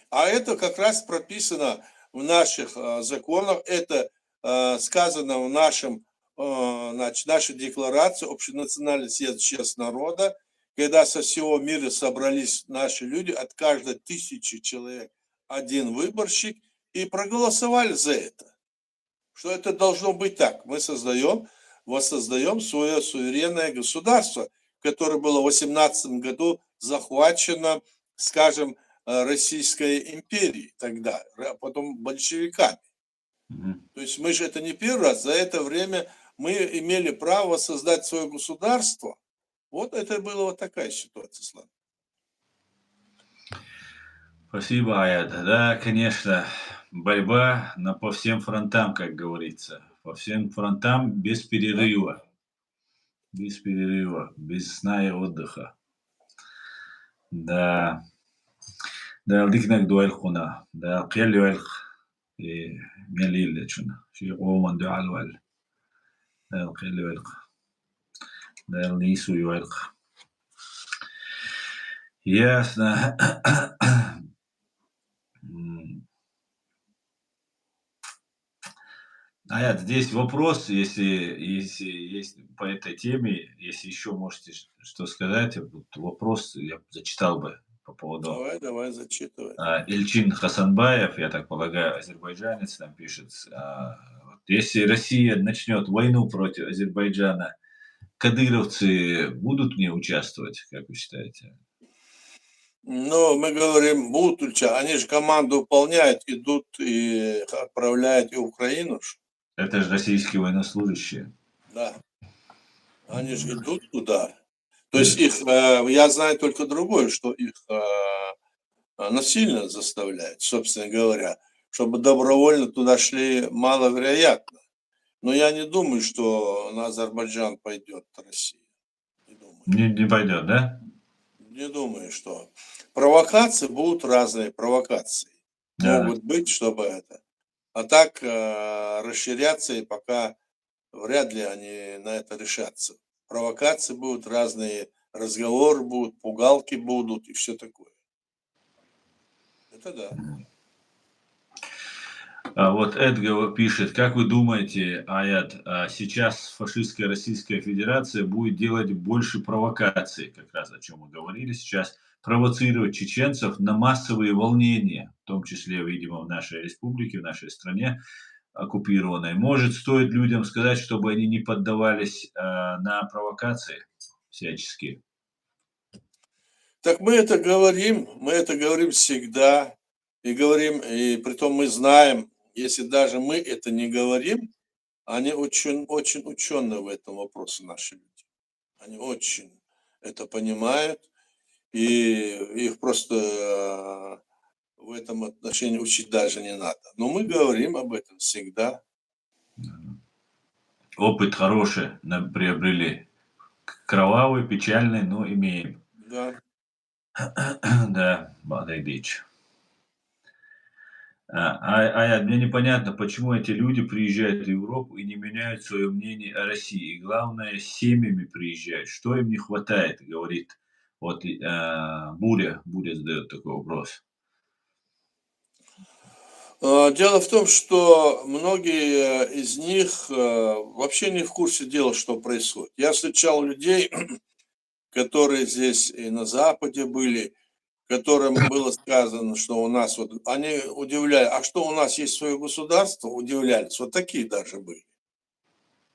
А это как раз прописано в наших законах, это сказано в нашей декларации общенациональный съезд честь народа, когда со всего мира собрались наши люди, от каждой 1000 человек один выборщик, и проголосовали за это. Что это должно быть так. Мы воссоздаем свое суверенное государство, которое было в 18 году захвачено, скажем, Российской империей тогда, а потом большевиками. То есть мы же это не первый раз, за это время мы имели право создать свое государство. Вот это была вот такая ситуация, Слава. Спасибо, Аят. Да, конечно, борьба по всем фронтам, как говорится. По всем фронтам без Да? перерыва. Без перерыва, без сна и отдыха. Да. Да, дикнак дуэлхуна. Да, кьялли мялилечuna. Ши قومن دعال وال. Да, кьялли вэлх. Да, нису юэлх. Ясно. Здесь вопрос, если есть по этой теме, если еще можете что сказать, вот вопрос я зачитал бы по поводу Давай, зачитывай. Эльчин Хасанбаев, я так полагаю, азербайджанец, там пишет, вот если Россия начнет войну против Азербайджана, кадыровцы будут в ней участвовать, как вы считаете? Но мы говорим, будут они же команду выполняют, идут и отправляют и Украину. Это же российские военнослужащие. Да, они же идут туда. То есть их, я знаю только другое, что их насильно заставляют, собственно говоря. Чтобы добровольно туда шли, маловероятно. Но я не думаю, что на Азербайджан пойдет Россия. Не думаю. Не пойдет, да? Не думаю, что. Провокации будут разные, провокации. Да. Могут быть, чтобы это. А так расширяться, и пока вряд ли они на это решатся. Провокации будут разные, разговоры будут, пугалки будут и все такое. Это да. Вот Эдгар пишет, как вы думаете, Аят, сейчас фашистская Российская Федерация будет делать больше провокаций, как раз о чем мы говорили сейчас, провоцировать чеченцев на массовые волнения, в том числе, видимо, в нашей республике, в нашей стране оккупированной. Может, стоит людям сказать, чтобы они не поддавались на провокации всяческие? Так мы это говорим всегда, и притом мы знаем, если даже мы это не говорим, они очень, очень ученые в этом вопросе, наши люди. Они очень это понимают, и их просто в этом отношении учить даже не надо. Но мы говорим об этом всегда. Опыт хороший приобрели. Кровавый, печальный, но имеем. Да. Да, Бадайдич. Мне непонятно, почему эти люди приезжают в Европу и не меняют свое мнение о России. И главное, с семьями приезжают. Что им не хватает, говорит. Вот Буря задает такой вопрос. Дело в том, что многие из них вообще не в курсе дела, что происходит. Я встречал людей, которые здесь и на Западе были, которым было сказано, что у нас вот, они удивляли, а что у нас есть свое государство, удивлялись, вот такие даже были.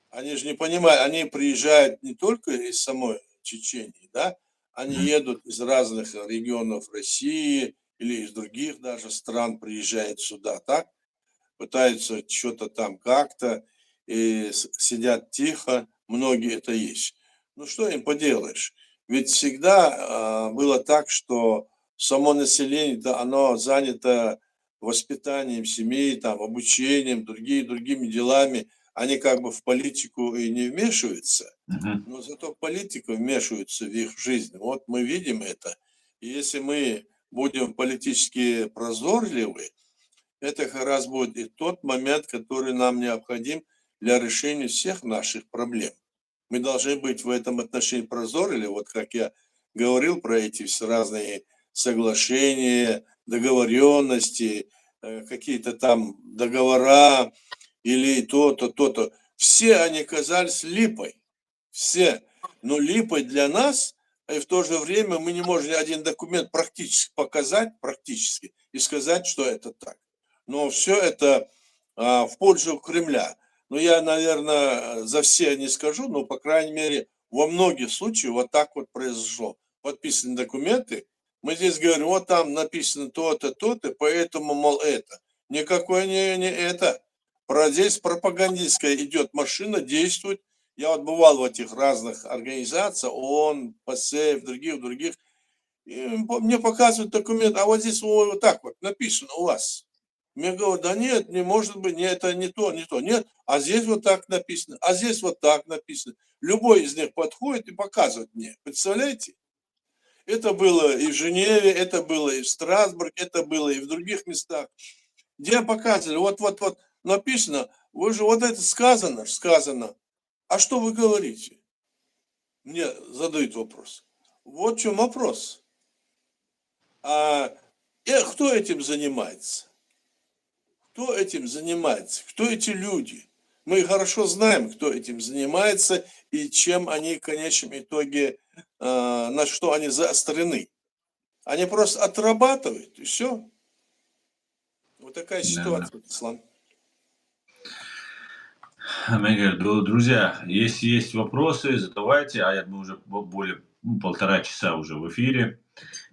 Они же не понимают, они приезжают не только из самой Чечении, да, они едут из разных регионов России или из других даже стран, приезжают сюда, так, пытаются что-то там как-то, и сидят тихо, многие это есть. Ну что им поделаешь? Ведь всегда было так, что само население, да, оно занято воспитанием семей, там, обучением, другими делами. Они как бы в политику и не вмешиваются, но зато политика вмешивается в их жизнь. Вот мы видим это. И если мы будем политически прозорливы, это как раз будет и тот момент, который нам необходим для решения всех наших проблем. Мы должны быть в этом отношении прозорливы, вот как я говорил про эти все разные соглашения, договоренности, какие-то там договора или то-то, то-то. Все они казались липой. Все. Но липой для нас, и в то же время мы не можем один документ практически показать, практически, и сказать, что это так. Но все это в пользу Кремля. Но я, наверное, за все не скажу, но, по крайней мере, во многих случаях вот так вот произошло. Подписаны документы, мы здесь говорим, вот там написано то-то, то-то, поэтому, мол, это. Никакое не это. Здесь пропагандистская идет машина, действует. Я вот бывал в этих разных организациях, ООН, ПАСЕ, других. И мне показывают документ, а вот здесь вот так вот написано у вас. Мне говорят, да нет, не может быть, нет, это не то, не то. Нет, а здесь вот так написано, а здесь вот так написано. Любой из них подходит и показывает мне. Представляете? Это было и в Женеве, это было и в Страсбурге, это было и в других местах, где показывали, вот написано, вы же вот это сказано, сказано. А что вы говорите? Мне задают вопрос. Вот в чем вопрос. Кто этим занимается? Кто этим занимается? Кто эти люди? Мы хорошо знаем, кто этим занимается и чем они в конечном итоге, на что они заострены. Они просто отрабатывают, и все. Вот такая Да. ситуация, Ислам. Друзья, если есть вопросы, задавайте. Мы уже более 1,5 часа уже в эфире.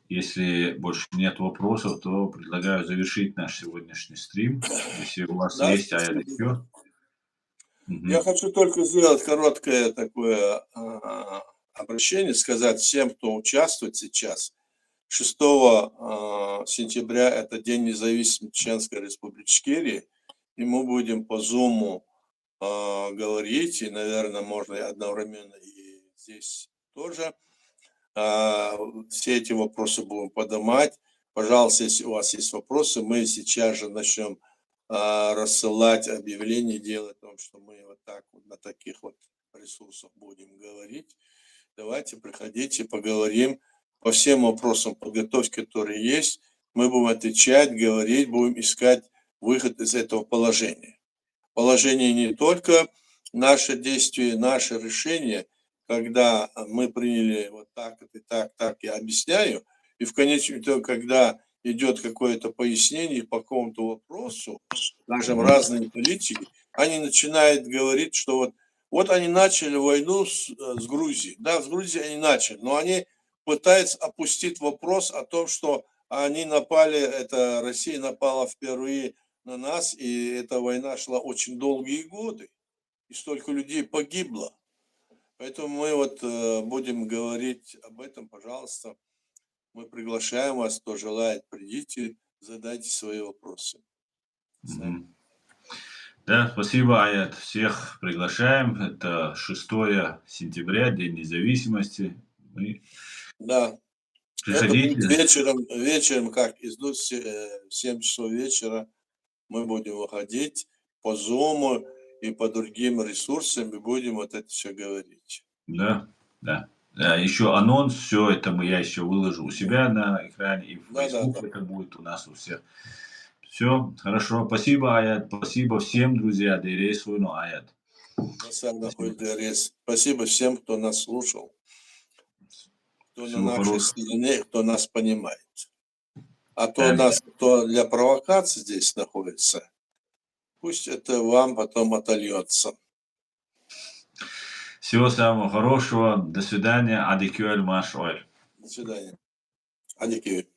Если больше нет вопросов, то предлагаю завершить наш сегодняшний стрим. Если у вас Да, есть спасибо. еще. Я хочу только сделать короткое такое обращение, сказать всем, кто участвует сейчас. 6 сентября это День независимости Чеченской Республики Ичкерия, и мы будем по Zoom говорить, и, наверное, можно и одновременно и здесь тоже. Все эти вопросы будем поднимать. Пожалуйста, если у вас есть вопросы, мы сейчас же начнем рассылать объявления, делать о том, что мы вот так вот на таких вот ресурсах будем говорить. Давайте приходите, поговорим по всем вопросам подготовки, которые есть. Мы будем отвечать, говорить, будем искать выход из этого положения. Положение не только наше действие, наше решение, когда мы приняли вот так, и так, я объясняю, и в конечном итоге, когда идет какое-то пояснение по какому-то вопросу, скажем, разные политики, они начинают говорить, что вот они начали войну с Грузией. Да, с Грузией они начали, но они пытаются опустить вопрос о том, что они напали, это Россия напала впервые на нас, и эта война шла очень долгие годы, и столько людей погибло. Поэтому мы будем говорить об этом, пожалуйста. Мы приглашаем вас, кто желает, придите, задайте свои вопросы. Да, спасибо, Аят. Всех приглашаем. Это 6 сентября, День независимости. Да. Приходите. Это будет вечером, как из 7 часов вечера мы будем выходить по Zoom и по другим ресурсам, и будем вот это все говорить. Да. Еще анонс, все это я еще выложу у себя на экране, и в Facebook это будет у нас у всех. Все, хорошо. Спасибо, Аят. Спасибо всем, друзья. Аят. Спасибо всем, кто нас слушал, кто на нашей стороне, кто нас понимает. А кто для провокации здесь находится, пусть это вам потом отольется. Всего самого хорошего. До свидания. Адикюэль Маш Оль. До свидания. Адикюэль.